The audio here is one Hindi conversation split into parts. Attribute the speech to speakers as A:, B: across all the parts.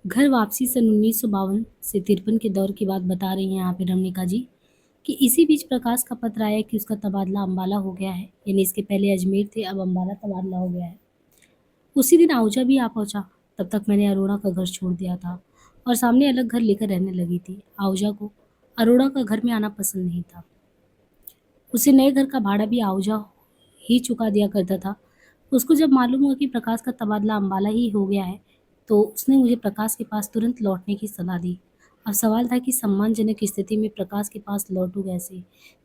A: घर वापसी सन 1952 से 53 के दौर की बात बता रही हैं यहाँ पे रमनिका जी कि इसी बीच प्रकाश का पत्र आया कि उसका तबादला अम्बाला हो गया है। यानी इसके पहले अजमेर थे, अब अम्बाला तबादला हो गया है। उसी दिन आहूजा भी आ पहुंचा। तब तक मैंने अरोड़ा का घर छोड़ दिया था और सामने अलग घर लेकर रहने लगी थी। आहूजा को अरोड़ा का घर में आना पसंद नहीं था। उसे नए घर का भाड़ा भी आहूजा ही चुका दिया करता था। उसको जब मालूम हुआ कि प्रकाश का तबादला अम्बाला ही हो गया है, तो उसने मुझे प्रकाश के पास तुरंत लौटने की सलाह दी। अब सवाल था कि सम्मानजनक स्थिति में प्रकाश के पास लौटूं कैसे।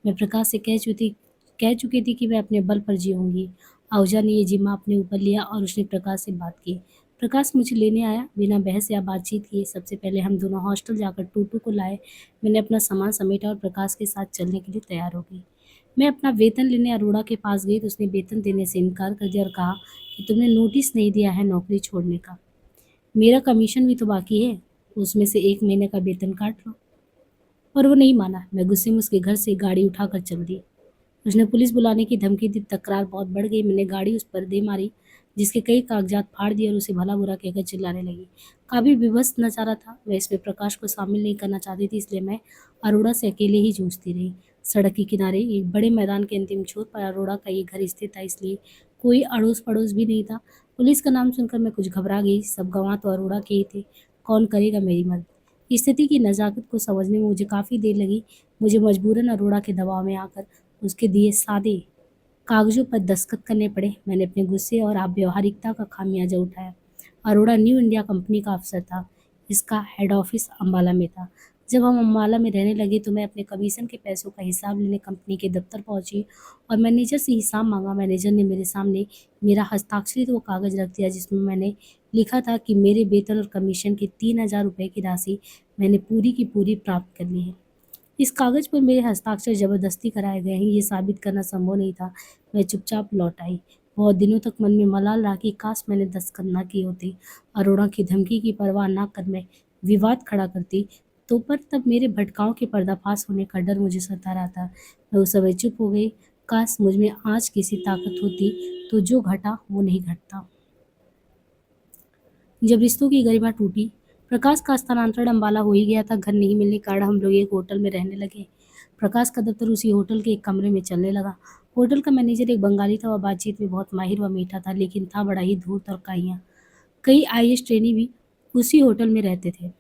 A: मैं प्रकाश से कह चुकी थी कि मैं अपने बल पर जीऊँगी। आहूजा ने ये ज़िम्मा अपने ऊपर लिया और उसने प्रकाश से बात की। प्रकाश मुझे लेने आया, बिना बहस या बातचीत किए। सबसे पहले हम दोनों हॉस्टल जाकर टूटू को लाए। मैंने अपना सामान समेटा और प्रकाश के साथ चलने के लिए तैयार हो गई। मैं अपना वेतन लेने अरोड़ा के पास गई तो उसने वेतन देने से इनकार कर दिया और कहा कि तुमने नोटिस नहीं दिया है नौकरी छोड़ने का। मेरा कमीशन भी तो बाकी है, उसमें से 1 महीने का वेतन काट लो। और वो नहीं माना। मैं गुस्से में उसके घर से गाड़ी उठाकर चल दी। उसने पुलिस बुलाने की धमकी दी। तकरार बहुत बढ़ गई। मैंने गाड़ी उस पर दे मारी, जिसके कई कागजात फाड़ दिए और उसे भला बुरा कहकर चिल्लाने लगी। काफ़ी विवश नजारा था। मैं इसमें प्रकाश को शामिल नहीं करना चाहती थी, इसलिए मैं अरोड़ा से अकेले ही जूझती रही। सड़क के किनारे एक बड़े मैदान के अंतिम छोर पर अरोड़ा का ये घर स्थित था, इसलिए कोई अड़ोस पड़ोस भी नहीं था। पुलिस का नाम सुनकर मैं कुछ घबरा गई। सब गवाह तो अरोड़ा के ही थे। कौन करेगा मेरी मदद। स्थिति की नज़ाकत को समझने में मुझे काफ़ी देर लगी। मुझे मजबूरन अरोड़ा के दबाव में आकर उसके दिए सादे कागज़ों पर दस्तखत करने पड़े। मैंने अपने गुस्से और अव्यावहारिकता का खामियाजा उठाया। अरोड़ा न्यू इंडिया कंपनी का अफ़सर था। इसका हेड ऑफ़िस अम्बाला में था। जब हम अम्बाला में रहने लगे तो मैं अपने कमीशन के पैसों का हिसाब लेने कंपनी के दफ़्तर पहुंची और मैनेजर से हिसाब मांगा। मैनेजर ने मेरे सामने मेरा हस्ताक्षरित वो कागज़ रख दिया, जिसमें मैंने लिखा था कि मेरे वेतन और कमीशन की 3,000 रुपये की राशि मैंने पूरी की पूरी प्राप्त कर ली है। इस कागज़ पर मेरे हस्ताक्षर ज़बरदस्ती कराए गए हैं, ये साबित करना संभव नहीं था। मैं चुपचाप लौट आई। बहुत दिनों तक मन में मलाल रहा कि काश मैंने दस्तखत ना किए होते। अरोड़ा की धमकी की परवाह ना कर मैं विवाद खड़ा करती, तो पर तब मेरे भटकाओं के पर्दाफाश होने का डर मुझे सता रहा था। मैं उस समय चुप हो गई। काश मुझ में आज किसी ताकत होती तो जो घटा वो नहीं घटता। जब रिश्तों की गरिमा टूटी, प्रकाश का स्थानांतरण अम्बाला हो ही गया था। घर नहीं मिलने के कारण हम लोग एक होटल में रहने लगे। प्रकाश का दफ्तर उसी होटल के एक कमरे में चलने लगा। होटल का मैनेजर एक बंगाली था। वह बातचीत में बहुत माहिर व मीठा था, लेकिन था बड़ा ही धूर्त और काइयाँ। कई आईएएस ट्रेनी भी उसी होटल में रहते थे।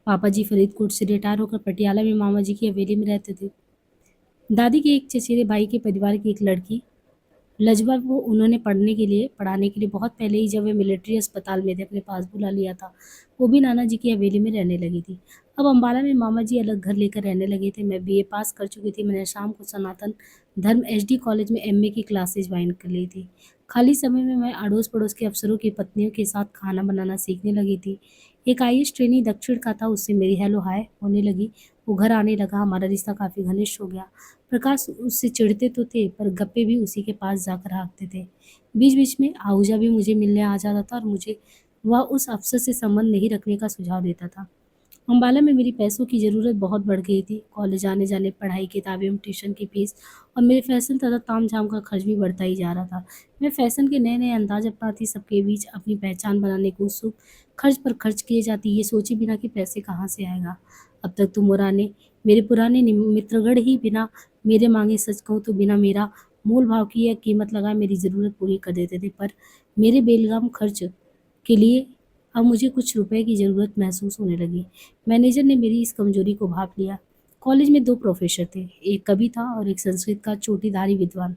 A: पापा जी फरीदकोट से रिटायर होकर पटियाला में मामा जी की हवेली में रहते थे। दादी के एक चचेरे भाई के परिवार की एक लड़की लजवा वो उन्होंने पढ़ाने के लिए बहुत पहले ही, जब वे मिलिट्री अस्पताल में थे, अपने पास बुला लिया था। वो भी नाना जी की हवेली में रहने लगी थी। अब अम्बाला में मामा जी अलग घर लेकर रहने लगे थे। मैं बीए पास कर चुकी थी। मैंने शाम को सनातन धर्म एचडी कॉलेज में एमए की क्लासेज ज्वाइन कर ली थी। खाली समय में मैं अड़ोस पड़ोस के अफसरों की पत्नियों के साथ खाना बनाना सीखने लगी थी। एक आईएएस ट्रेनी दक्षिण का था, उससे मेरी हेलो हाय होने लगी। वो घर आने लगा। हमारा रिश्ता काफ़ी घनिष्ठ हो गया। प्रकाश उससे चिढ़ते तो थे, पर गप्पे भी उसी के पास जाकर हाँकते थे। बीच-बीच में आहूजा भी मुझे मिलने आ जाता था और मुझे वह उस अफ़सर से संबंध नहीं रखने का सुझाव देता था। अम्बाला में मेरी पैसों की ज़रूरत बहुत बढ़ गई थी। कॉलेज आने-जाने, पढ़ाई, किताबें एवं ट्यूशन की फ़ीस और मेरे फ़ैशन तथा ताम-झाम का खर्च भी बढ़ता ही जा रहा था। मैं फ़ैशन के नए-नए अंदाज़ अपनाती, सबके बीच अपनी पहचान बनाने को उत्सुक, खर्च पर खर्च किए जाती, ये सोचे बिना कि पैसे कहाँ से आएगा। अब तक तो मेरे पुराने मित्रगण ही बिना मेरे माँगे, सच कहूँ तो बिना मेरा मोल भाव की या कीमत लगाए मेरी ज़रूरत पूरी कर देते थे। पर मेरे बेलगाम खर्च के लिए अब मुझे कुछ रुपए की ज़रूरत महसूस होने लगी। मैनेजर ने मेरी इस कमज़ोरी को भाँप लिया। कॉलेज में 2 प्रोफ़ेसर थे, एक कवि था और एक संस्कृत का चोटीधारी विद्वान।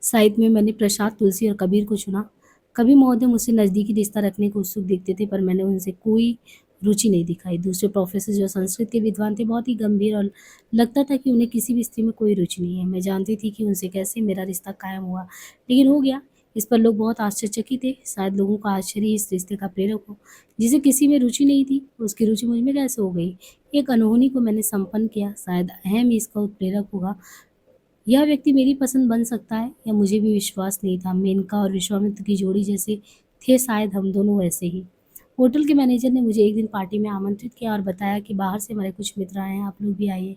A: साहित्य में मैंने प्रसाद, तुलसी और कबीर को चुना। कवि महोदय मुझसे नज़दीकी रिश्ता रखने को उत्सुक दिखते थे, पर मैंने उनसे कोई रुचि नहीं दिखाई। दूसरे प्रोफ़ेसर जो संस्कृत के विद्वान थे, बहुत ही गंभीर और लगता था कि उन्हें किसी भी स्त्री में कोई रुचि नहीं है। मैं जानती थी कि उनसे कैसे मेरा रिश्ता कायम हुआ, लेकिन हो गया। इस पर लोग बहुत आश्चर्यचकित थे। शायद लोगों का आश्चर्य ही इस रिश्ते का प्रेरक हो। जिसे किसी में रुचि नहीं थी, उसकी रुचि मुझ में कैसे हो गई? एक अनहोनी को मैंने संपन्न किया। शायद अहम ही इसका उत्प्रेरक होगा। यह व्यक्ति मेरी पसंद बन सकता है, या मुझे भी विश्वास नहीं था। मेनका और विश्वामित्र की जोड़ी जैसे थे, शायद हम दोनों वैसे ही। होटल के मैनेजर ने मुझे एक दिन पार्टी में आमंत्रित किया और बताया कि बाहर से हमारे कुछ मित्र आए हैं, आप लोग भी आइए।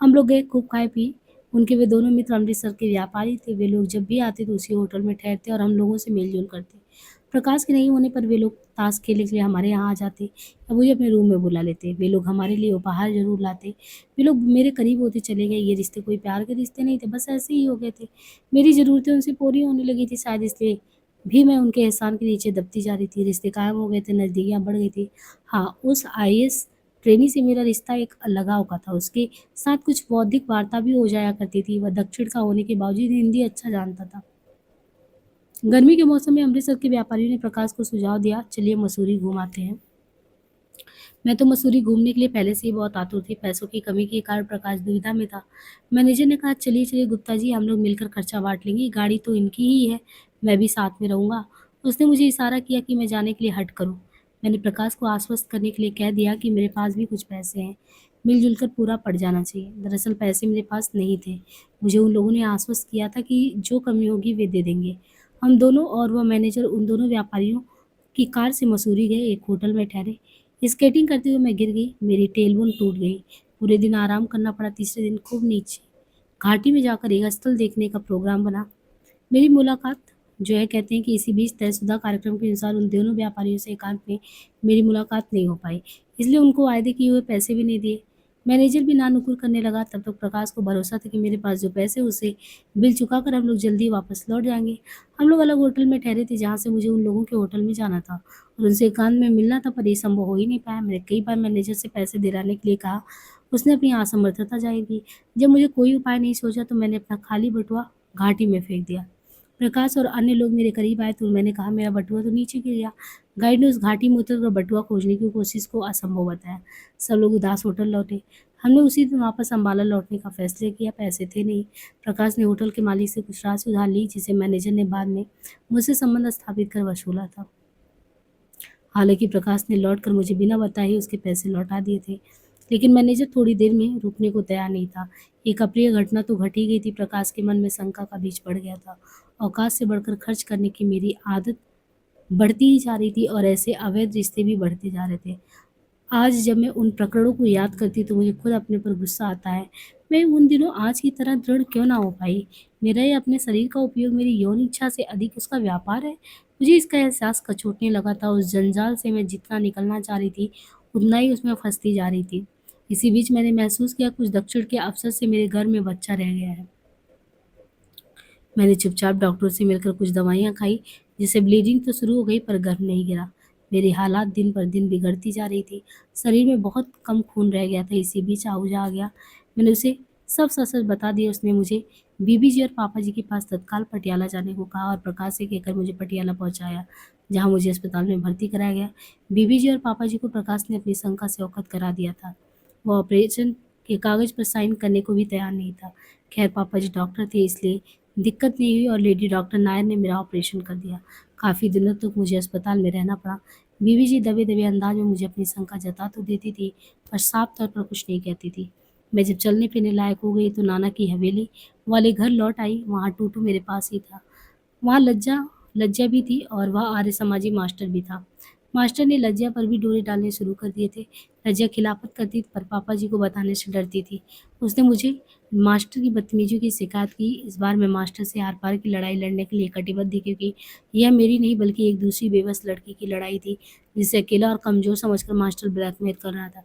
A: हम लोग गए, खूब खाए पिए। उनके वे दोनों मित्र अमृतसर के व्यापारी थे। वे लोग जब भी आते तो उसी होटल में ठहरते और हम लोगों से मेल जोल करते। प्रकाश के नहीं होने पर वे लोग ताश खेलने के लिए हमारे यहाँ आ जाते या मुझे अपने रूम में बुला लेते। वे लोग हमारे लिए उपहार ज़रूर लाते। वे लोग मेरे करीब होते चले गए। ये रिश्ते कोई प्यार के रिश्ते नहीं थे, बस ऐसे ही हो गए थे। मेरी ज़रूरतें उनसे पूरी होने लगी थी, शायद इसलिए भी मैं उनके एहसान के नीचे दबती जा रही थी। रिश्ते कायम हो गए थे, नज़दीकियाँ बढ़ गई थी। हाँ, उस आईएएस ट्रेनी से मेरा रिश्ता एक लगाव का था। उसके साथ कुछ बौद्धिक वार्ता भी हो जाया करती थी। वह दक्षिण का होने के बावजूद हिंदी अच्छा जानता था। गर्मी के मौसम में अमृतसर के व्यापारियों ने प्रकाश को सुझाव दिया, चलिए मसूरी घूम आते हैं। मैं तो मसूरी घूमने के लिए पहले से ही बहुत आतुर थी। पैसों की कमी के कारण प्रकाश दुविधा में था। मैनेजर ने कहा, चलिए चलिए गुप्ता जी, हम लोग मिलकर खर्चा बांट लेंगे। गाड़ी तो इनकी ही है, मैं भी साथ में रहूँगा। उसने मुझे इशारा किया कि मैं जाने के लिए हट करूँ। मैंने प्रकाश को आश्वस्त करने के लिए कह दिया कि मेरे पास भी कुछ पैसे हैं, मिलजुल कर पूरा पड़ जाना चाहिए। दरअसल पैसे मेरे पास नहीं थे। मुझे उन लोगों ने आश्वस्त किया था कि जो कमी होगी वे दे देंगे। हम दोनों और वह मैनेजर उन दोनों व्यापारियों की कार से मसूरी गए। एक होटल में ठहरे। स्केटिंग करते हुए मैं गिर गई, मेरी टेलबोन टूट गई। पूरे दिन आराम करना पड़ा। तीसरे दिन खूब नीचे घाटी में जाकर एक स्थल देखने का प्रोग्राम बना। मेरी मुलाकात जो है, कहते हैं कि इसी बीच तयशुदा कार्यक्रम के अनुसार उन दोनों व्यापारियों से एकांत में मेरी मुलाकात नहीं हो पाई, इसलिए उनको वायदे किए हुए पैसे भी नहीं दिए। मैनेजर भी नानुकुर करने लगा। तब तक प्रकाश को भरोसा था कि मेरे पास जो पैसे उसे बिल चुका कर हम लोग जल्दी वापस लौट जाएंगे। हम लोग अलग होटल में ठहरे थे जहाँ से मुझे उन लोगों के होटल में जाना था और उनसे एकांत में मिलना था, पर ये संभव हो ही नहीं पाया। मैंने कई बार मैनेजर से पैसे दिलाने के लिए कहा, उसने अपनी असमर्थता जाहिर की। जब मुझे कोई उपाय नहीं सोचा तो मैंने अपना खाली बटुआ घाटी में फेंक दिया। प्रकाश और अन्य लोग मेरे करीब आए तो मैंने कहा, मेरा बटुआ तो नीचे गिर गया। गाइड ने उस घाटी में उतरकर बटुआ खोजने की कोशिश को असंभव बताया। सब लोग उदास होटल लौटे। हमने उसी दिन वापस अम्बाला लौटने का फैसला किया। पैसे थे नहीं। प्रकाश ने होटल के मालिक से कुछ राशि उधार ली, जिसे मैनेजर ने बाद में मुझसे संबंध स्थापित कर वसूला था। हालांकि प्रकाश ने लौटकर मुझे बिना बताए ही उसके पैसे लौटा दिए थे, लेकिन मैनेजर थोड़ी देर में रुकने को तैयार नहीं था। एक अप्रिय घटना तो घट ही गई थी। प्रकाश के मन में शंका का बीज पड़ गया था। औकात से बढ़कर खर्च करने की मेरी आदत बढ़ती ही जा रही थी और ऐसे अवैध रिश्ते भी बढ़ते जा रहे थे। आज जब मैं उन प्रकरणों को याद करती तो मुझे खुद अपने पर गुस्सा आता है। मैं उन दिनों आज की तरह दृढ़ क्यों ना हो पाई? मेरा ये अपने शरीर का उपयोग मेरी यौन इच्छा से अधिक उसका व्यापार है। मुझे इसका एहसास कचोटने लगा था। उस जंजाल से मैं जितना निकलना चाह रही थी, उतना ही उसमें फंसती जा रही थी। इसी बीच मैंने महसूस किया, कुछ दक्षिण के अफसर से मेरे घर में बच्चा रह गया है। मैंने चुपचाप डॉक्टर से मिलकर कुछ दवाइयाँ खाई, जिससे ब्लीडिंग तो शुरू हो गई पर गर्भ नहीं गिरा। मेरी हालात दिन पर दिन बिगड़ती जा रही थी। शरीर में बहुत कम खून रह गया था। इसी बीच आहूजा आ गया। मैंने उसे सब सच सच बता दिया। उसने मुझे बीबी जी और पापा जी के पास तत्काल पटियाला जाने को कहा और प्रकाश से कहकर मुझे पटियाला पहुंचाया, जहां मुझे अस्पताल में भर्ती कराया गया। बीबी जी और पापा जी को प्रकाश ने अपनी शंका से अवगत करा दिया था। वो ऑपरेशन के कागज पर साइन करने को भी तैयार नहीं था। खैर, पापा जी डॉक्टर थे, इसलिए दिक्कत नहीं हुई और लेडी डॉक्टर नायर ने मेरा ऑपरेशन कर दिया। काफ़ी दिनों तक मुझे अस्पताल में रहना पड़ा। बीवी जी दबे दबे अंदाज में मुझे अपनी शंका जता तो देती थी, पर साफ तौर पर कुछ नहीं कहती थी। मैं जब चलने फिरने लायक हो गई तो नाना की हवेली वाले घर लौट आई। वहाँ टूटू मेरे पास ही था। वहाँ लज्जा लज्जा भी थी और वह आर्य समाजी मास्टर भी था। मास्टर ने लज्जा पर भी डोरे डालने शुरू कर दिए थे। लज्जा खिलाफत करती पर पापा जी को बताने से डरती थी। उसने मुझे मास्टर की बदतमीजियों की शिकायत की। इस बार मैं मास्टर से आर पार की लड़ाई लड़ने के लिए कटिबद्ध थी, क्योंकि यह मेरी नहीं बल्कि एक दूसरी बेबस लड़की की लड़ाई थी, जिसे अकेला और कमज़ोर समझकर मास्टर ब्लैकमेल कर रहा था।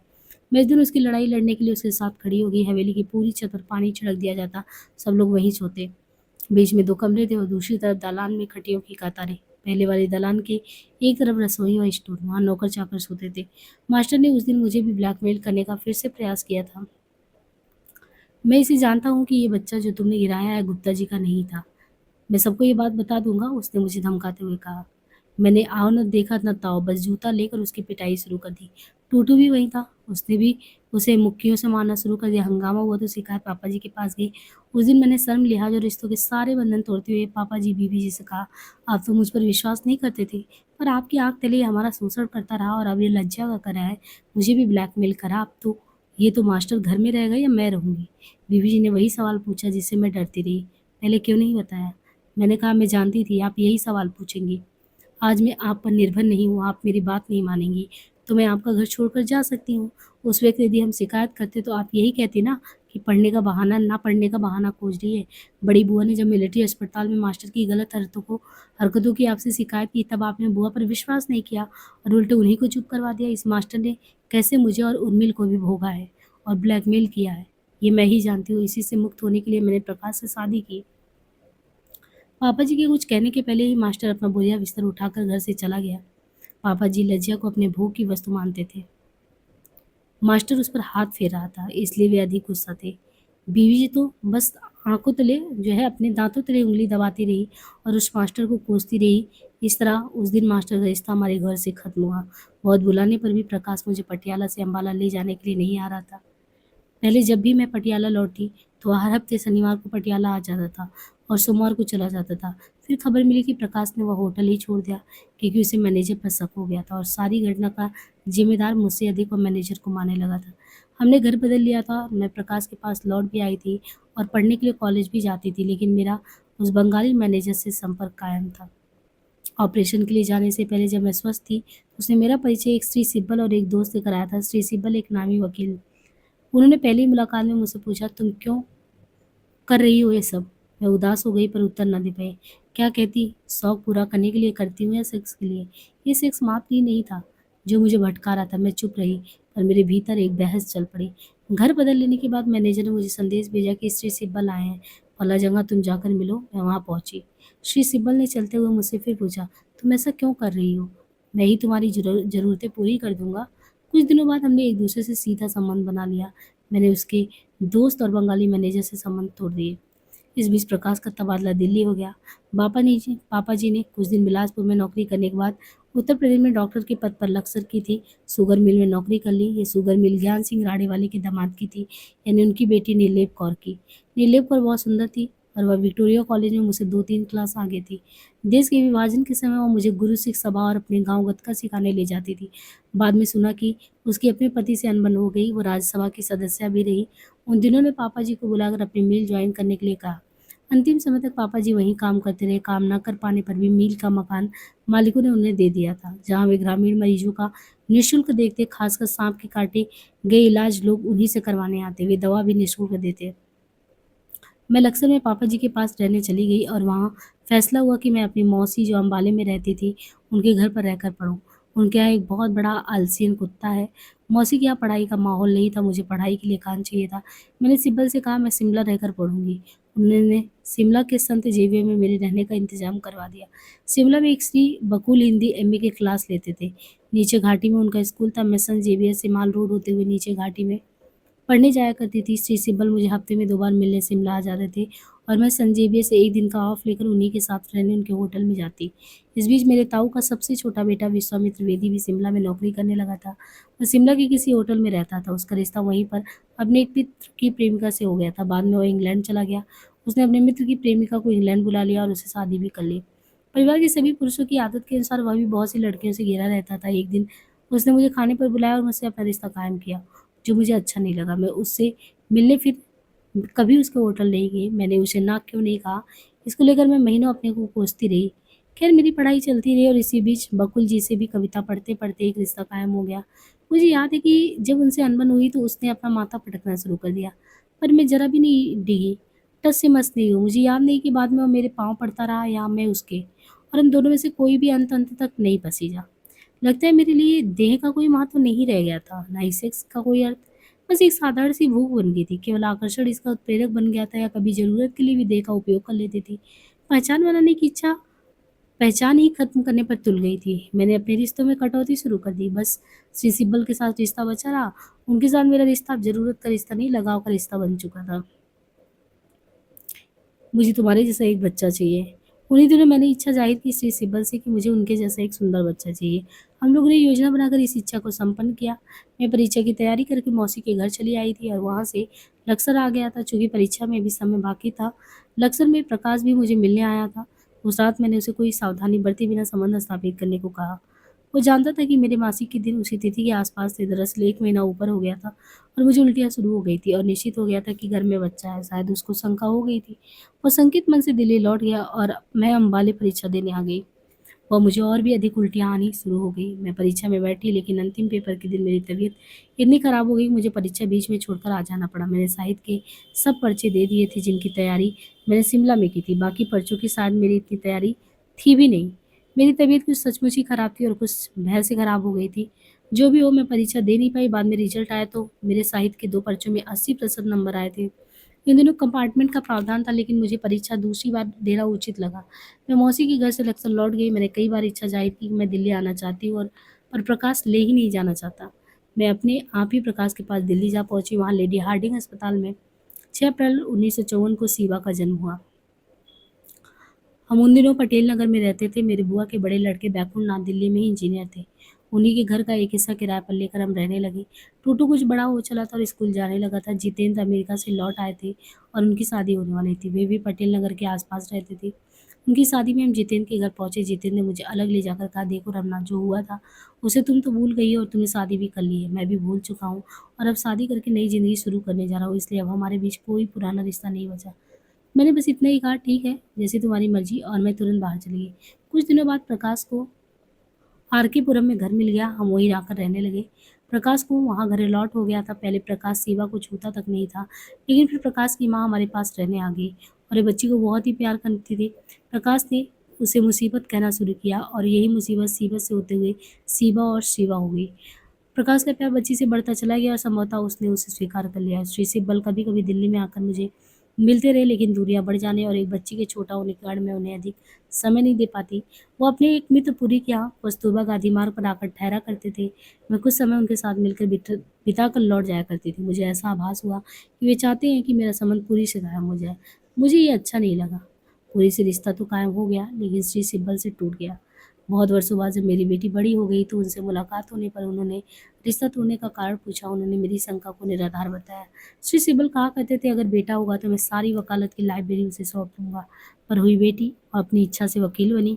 A: मैं इस दिन उसकी लड़ाई लड़ने के लिए उसके साथ खड़ी हो गई। हवेली की पूरी छत पर पानी छिड़क दिया जाता। सब लोग वहीं सोते। बीच में 2 कमरे थे और दूसरी तरफ दालान में खटियों की कतारें। पहले वाले दालान के एक तरफ रसोई और स्टोर, वहाँ नौकर-चाकर सोते थे। मास्टर ने उस दिन मुझे भी ब्लैकमेल करने का फिर से प्रयास किया था। मैं इसे जानता हूँ कि ये बच्चा जो तुमने गिराया है गुप्ता जी का नहीं था। मैं सबको ये बात बता दूँगा, उसने मुझे धमकाते हुए कहा। मैंने आओ न देखा न ताओ, बस जूता लेकर उसकी पिटाई शुरू कर दी। टूटू भी वहीं था। उसने भी उसे मुक्कियों से मारना शुरू कर दिया। हंगामा हुआ तो शिकायत पापा जी के पास गई। उस दिन मैंने शर्म, लिहाज और रिश्तों के सारे बंधन तोड़ते हुए पापा जी, बीबी जी से कहा, आप तो मुझ पर विश्वास नहीं करते थे, पर आपकी आँख तले ये हमारा शोषण करता रहा और अब ये लज्जा का करा है, मुझे भी ब्लैकमेल करा। अब तो ये तो मास्टर घर में रहेगा या मैं रहूँगी? बीबी जी ने वही सवाल पूछा जिससे मैं डरती रही। पहले क्यों नहीं बताया? मैंने कहा, मैं जानती थी आप यही सवाल पूछेंगी। आज मैं आप पर निर्भर नहीं हूँ, आप मेरी बात नहीं मानेंगी, तो मैं आपका घर छोड़कर जा सकती हूँ। उस वक़्त यदि हम शिकायत करते तो आप यही कहती ना कि पढ़ने का बहाना ना पढ़ने का बहाना खोज रही है। बड़ी बुआ ने जब मिलिट्री अस्पताल में मास्टर की गलत हरकतों की आपसे शिकायत की, तब आपने बुआ पर विश्वास नहीं किया और उल्टे उन्हीं को चुप करवा दिया। इस मास्टर ने कैसे मुझे और उर्मिल को भी भोगा है और ब्लैकमेल किया है, ये मैं ही जानती हूँ। इसी से मुक्त होने के लिए मैंने प्रकाश से शादी की। पापा जी के कुछ कहने के पहले ही मास्टर अपना बोरिया बिस्तर उठाकर घर से चला गया। पापा जी लज्जा को अपने भोग की वस्तु मानते थे। मास्टर उस पर हाथ फेर रहा था, इसलिए वे अधिक गुस्सा थे। बीवी जी तो बस आंखों तले जो है अपने दांतों तले उंगली दबाती रही और उस मास्टर को कोसती रही। इस तरह उस दिन मास्टर का रिश्ता हमारे घर से खत्म हुआ। बहुत बुलाने पर भी प्रकाश मुझे पटियाला से अम्बाला ले जाने के लिए नहीं आ रहा था। पहले जब भी मैं पटियाला लौटी तो हर हफ्ते शनिवार को पटियाला आ जाता था और सोमवार को चला जाता था। फिर खबर मिली कि प्रकाश ने वह होटल ही छोड़ दिया, क्योंकि उसे मैनेजर पर शक हो गया था और सारी घटना का जिम्मेदार मुझसे अधिक वह मैनेजर को मानने लगा था। हमने घर बदल लिया था। मैं प्रकाश के पास लौट भी आई थी और पढ़ने के लिए कॉलेज भी जाती थी, लेकिन मेरा उस बंगाली मैनेजर से संपर्क कायम था। ऑपरेशन के लिए जाने से पहले जब मैं स्वस्थ थी, उसने मेरा परिचय एक श्री सिब्बल और एक दोस्त से कराया था। श्री सिब्बल एक नामी वकील। उन्होंने पहली मुलाकात में मुझसे पूछा, तुम क्यों कर रही हो ये सब? मैं उदास हो गई पर उत्तर न दे पाई। क्या कहती, शौक पूरा करने के लिए करती हूँ या सेक्स के लिए? ये सेक्स मात्र ही नहीं था जो मुझे भटका रहा था। मैं चुप रही, पर मेरे भीतर एक बहस चल पड़ी। घर बदल लेने के बाद मैनेजर ने मुझे संदेश भेजा कि श्री सिब्बल आए हैं, फला जगह तुम जाकर मिलो। मैं वहाँ पहुंची। श्री सिब्बल ने चलते हुए मुझसे फिर पूछा, तुम ऐसा क्यों कर रही हो? मैं ही तुम्हारी जरूरतें पूरी कर दूंगा। कुछ दिनों बाद हमने एक दूसरे से सीधा संबंध बना लिया। मैंने उसके दोस्त और बंगाली मैनेजर से संबंध तोड़ दिए। इस बीच प्रकाश का तबादला दिल्ली हो गया। पापा जी ने कुछ दिन बिलासपुर में नौकरी करने के बाद उत्तर प्रदेश में डॉक्टर के पद पर लक्सर की थी। शुगर मिल में नौकरी कर ली। ये शुगर मिल ज्ञान सिंह राडेवाले के दामाद की थी, यानी उनकी बेटी नीलेप कौर की। नीलेप कौर बहुत सुंदर थी और वह विक्टोरिया कॉलेज में मुझसे 2-3 क्लास आगे थी। देश के विभाजन के समय वह मुझे गुरु सिख सभा और अपने गांव गतका सिखाने ले जाती थी। बाद में सुना कि उसकी अपने पति से अनबन हो गई। वो राज्यसभा की सदस्य भी रही। उन दिनों ने पापा जी को बुलाकर अपनी मिल ज्वाइन करने के लिए कहा। अंतिम समय तक पापा जी वहीं काम करते रहे। काम न कर पाने पर भी मिल का मकान मालिकों ने उन्हें दे दिया था, जहां वे ग्रामीण मरीजों का निःशुल्क देखते। खासकर सांप के काटे गए इलाज लोग उन्हीं से करवाने आते। वे दवा भी निःशुल्क देते। मैं लक्सर में पापा जी के पास रहने चली गई और वहाँ फैसला हुआ कि मैं अपनी मौसी जो अम्बाले में रहती थी, उनके घर पर रहकर पढूं। उनके यहाँ एक बहुत बड़ा आलसियन कुत्ता है। मौसी के यहाँ पढ़ाई का माहौल नहीं था। मुझे पढ़ाई के लिए कान चाहिए था। मैंने सिब्बल से कहा, मैं शिमला रहकर पढ़ूंगी। उन्होंने शिमला के संत जेवियर में मेरे रहने का इंतजाम करवा दिया। शिमला में एक श्री बकुल हिंदी एमए के क्लास लेते थे। नीचे घाटी में उनका स्कूल था। मैं संत जेवियर से माल रोड होते हुए नीचे घाटी में पढ़ने जाया करती थी। श्री सिब्बल मुझे हफ्ते में 2 बार मिलने शिमला आ जाते थे और मैं संजीविया से एक दिन का ऑफ लेकर उन्हीं के साथ रहने उनके होटल में जाती। इस बीच मेरे ताऊ का सबसे छोटा बेटा विश्वामित्र वेदी भी शिमला में नौकरी करने लगा था। वह शिमला के किसी होटल में रहता था। उसका रिश्ता वहीं पर अपने एक मित्र की प्रेमिका से हो गया था। बाद में वह इंग्लैंड चला गया। उसने अपने मित्र की प्रेमिका को इंग्लैंड बुला लिया और उससे शादी भी कर ली। परिवार के सभी पुरुषों की आदत के अनुसार वह भी बहुत सी लड़कियों से घिरा रहता था। एक दिन उसने मुझे खाने पर बुलाया और मुझसे अपना रिश्ता कायम किया, जो मुझे अच्छा नहीं लगा। मैं उससे मिलने फिर कभी उसके होटल नहीं गई। मैंने उसे ना क्यों नहीं कहा, इसको लेकर मैं महीनों अपने को कोसती रही। खैर मेरी पढ़ाई चलती रही और इसी बीच बकुल जी से भी कविता पढ़ते पढ़ते एक रिश्ता कायम हो गया। मुझे याद है कि जब उनसे अनबन हुई तो उसने अपना माथा पटकना शुरू कर दिया, पर मैं जरा भी नहीं डिगी। टस से मस नहीं हूँ। मुझे याद नहीं कि बाद में वो मेरे पाँव पड़ता रहा या मैं उसके, और हम दोनों में से कोई भी अंत अंत तक नहीं पसीजा। लगता है मेरे लिए देह का कोई महत्व नहीं रह गया था, ना ही सेक्स का कोई अर्थ। बस एक साधारण सी भूख बन गई थी। केवल आकर्षण इसका उत्प्रेरक बन गया था, या कभी जरूरत के लिए भी देह का उपयोग कर लेती थी। पहचान बनाने की इच्छा पहचान ही खत्म करने पर तुल गई थी। मैंने अपने रिश्तों में कटौती शुरू कर दी। बस श्री सिब्बल के साथ रिश्ता बचा रहा। उनके साथ मेरा रिश्ता अब जरूरत का रिश्ता नहीं, लगाव का रिश्ता बन चुका था। मुझे तुम्हारे जैसा एक बच्चा चाहिए। उन्हीं दिनों मैंने इच्छा जाहिर की श्री सिब्बल से कि मुझे उनके जैसा एक सुंदर बच्चा चाहिए। हम लोगों ने योजना बनाकर इस इच्छा को संपन्न किया। मैं परीक्षा की तैयारी करके मौसी के घर चली आई थी और वहां से लक्सर आ गया था। चूंकि परीक्षा में भी समय बाकी था, लक्सर में प्रकाश भी मुझे मिलने आया था। उस रात मैंने उसे कोई सावधानी बरते बिना संबंध स्थापित करने को कहा। वो जानता था कि मेरे मासिक के दिन उसी तिथि के आसपास थे। दरअसल 1 महीना ऊपर हो गया था और मुझे उल्टियाँ शुरू हो गई थी और निश्चित हो गया था कि घर में बच्चा है। शायद उसको शंका हो गई थी। वो संकित मन से दिल्ली लौट गया और मैं अम्बाले परीक्षा देने आ गई। वह मुझे और भी अधिक उल्टियाँ आनी शुरू हो गई। मैं परीक्षा में बैठी, लेकिन अंतिम पेपर के दिन मेरी तबीयत इतनी खराब हो गई कि मुझे परीक्षा बीच में छोड़कर आ जाना पड़ा। मैंने साहित्य के सब पर्चे दे दिए थे जिनकी तैयारी मैंने शिमला में की थी। बाकी पर्चों की शायद मेरी इतनी तैयारी थी भी नहीं। मेरी तबीयत कुछ सचमुच ही खराब थी और कुछ भय से खराब हो गई थी। जो भी हो, मैं परीक्षा दे नहीं पाई। बाद में रिजल्ट आया तो मेरे साहित्य के 2 पर्चों में 80% नंबर आए थे। इन दिनों कंपार्टमेंट का प्रावधान था, लेकिन मुझे परीक्षा दूसरी बार देना उचित लगा। मैं मौसी के घर से लक्सर लौट गई। मैंने कई बार इच्छा जाहिर की कि मैं दिल्ली आना चाहती हूँ, और पर प्रकाश ले ही नहीं जाना चाहता। मैं अपने आप ही प्रकाश के पास दिल्ली जा पहुंची। वहाँ लेडी हार्डिंग अस्पताल में 6 अप्रैल 1954 को शिवा का जन्म हुआ। हम उन दिनों पटेल नगर में रहते थे। मेरे बुआ के बड़े लड़के बैकुंठ नाथ दिल्ली में ही इंजीनियर थे। उन्हीं के घर का एक हिस्सा किराए पर लेकर हम रहने लगे। टूटू कुछ बड़ा हो चला था और स्कूल जाने लगा था। जितेंद्र अमेरिका से लौट आए थे और उनकी शादी होने वाली थी। वे भी पटेल नगर के आसपास रहते थे। उनकी शादी में हम जितेंद्र के घर पहुंचे। जितेंद्र ने मुझे अलग ले जाकर कहा, देखो रमना, जो हुआ था उसे तुम तो भूल गई हो और तुमने शादी भी कर ली है। मैं भी भूल चुका हूँ और अब शादी करके नई जिंदगी शुरू करने जा रहा हूँ, इसलिए अब हमारे बीच कोई पुराना रिश्ता नहीं बचा। मैंने बस इतना ही कहा, ठीक है, जैसी तुम्हारी मर्जी, और मैं तुरंत बाहर चली गई। कुछ दिनों बाद प्रकाश को आरकेपुरम में घर मिल गया। हम वहीं आकर रहने लगे। प्रकाश को वहाँ घर अलॉट हो गया था। पहले प्रकाश शिवा को छूता तक नहीं था, लेकिन फिर प्रकाश की माँ हमारे पास रहने आ गई और ये बच्ची को बहुत ही प्यार करती थी। प्रकाश ने उसे मुसीबत कहना शुरू किया और यही मुसीबत सीबत से होते हुए शिवा और शिवा हो गई। प्रकाश का प्यार बच्ची से बढ़ता चला गया और संभवतः उसने उसे स्वीकार कर लिया। श्री सिब्बल कभी कभी दिल्ली में आकर मुझे मिलते रहे, लेकिन दूरियां बढ़ जाने और एक बच्ची के छोटा होने के कारण मैं उन्हें अधिक समय नहीं दे पाती। वो अपने एक मित्र पुरी के यहाँ कस्तूरबा गांधी मार्ग पर आकर ठहरा करते थे। मैं कुछ समय उनके साथ मिलकर बिता कर लौट जाया करती थी। मुझे ऐसा आभास हुआ कि वे चाहते हैं कि मेरा संबंध पुरी से गायब हो जाए। मुझे ये अच्छा नहीं लगा। पुरी से रिश्ता तो कायम हो गया, लेकिन श्री सिब्बल से टूट गया। बहुत वर्षों बाद जब मेरी बेटी बड़ी हो गई तो उनसे मुलाकात होने पर उन्होंने रिश्ता तोड़ने का कारण पूछा। उन्होंने मेरी शंका को निराधार बताया। श्री सिब्बल कहा करते थे, अगर बेटा होगा तो मैं सारी वकालत की लाइब्रेरी उसे सौंप दूंगा। पर हुई बेटी और अपनी इच्छा से वकील बनी।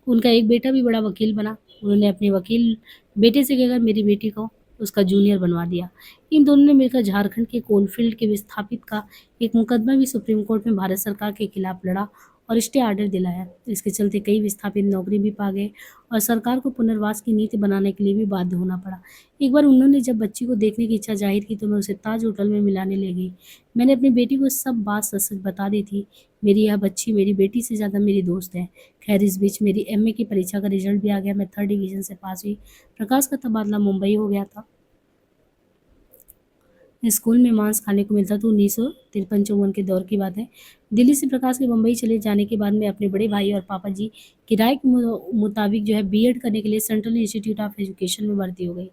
A: उनका एक बेटा भी बड़ा वकील बना। उन्होंने अपने वकील बेटे से कहकर मेरी बेटी को उसका जूनियर बनवा दिया। इन दोनों ने मिलकर झारखंड के कोलफील्ड के विस्थापित का एक मुकदमा भी सुप्रीम कोर्ट में भारत सरकार के खिलाफ लड़ा और स्टे आर्डर दिलाया। इसके चलते कई विस्थापित नौकरी भी पा गए और सरकार को पुनर्वास की नीति बनाने के लिए भी बाध्य होना पड़ा। एक बार उन्होंने जब बच्ची को देखने की इच्छा जाहिर की तो मैं उसे ताज होटल में मिलाने ले गई। मैंने अपनी बेटी को सब बात सच सच बता दी थी। मेरी यह बच्ची मेरी बेटी से ज़्यादा मेरी दोस्त है। खैर, इस बीच मेरी एमए की परीक्षा का रिजल्ट भी आ गया। मैं 3rd डिवीजन से पास हुई। प्रकाश का तबादला मुंबई हो गया था। स्कूल में मांस खाने को मिलता था। 1953-54 के दौर की बात है। दिल्ली से प्रकाश के बम्बई चले जाने के बाद मैं अपने बड़े भाई और पापा जी की राय के मुताबिक जो है बीएड करने के लिए सेंट्रल इंस्टीट्यूट ऑफ एजुकेशन में भर्ती हो गई।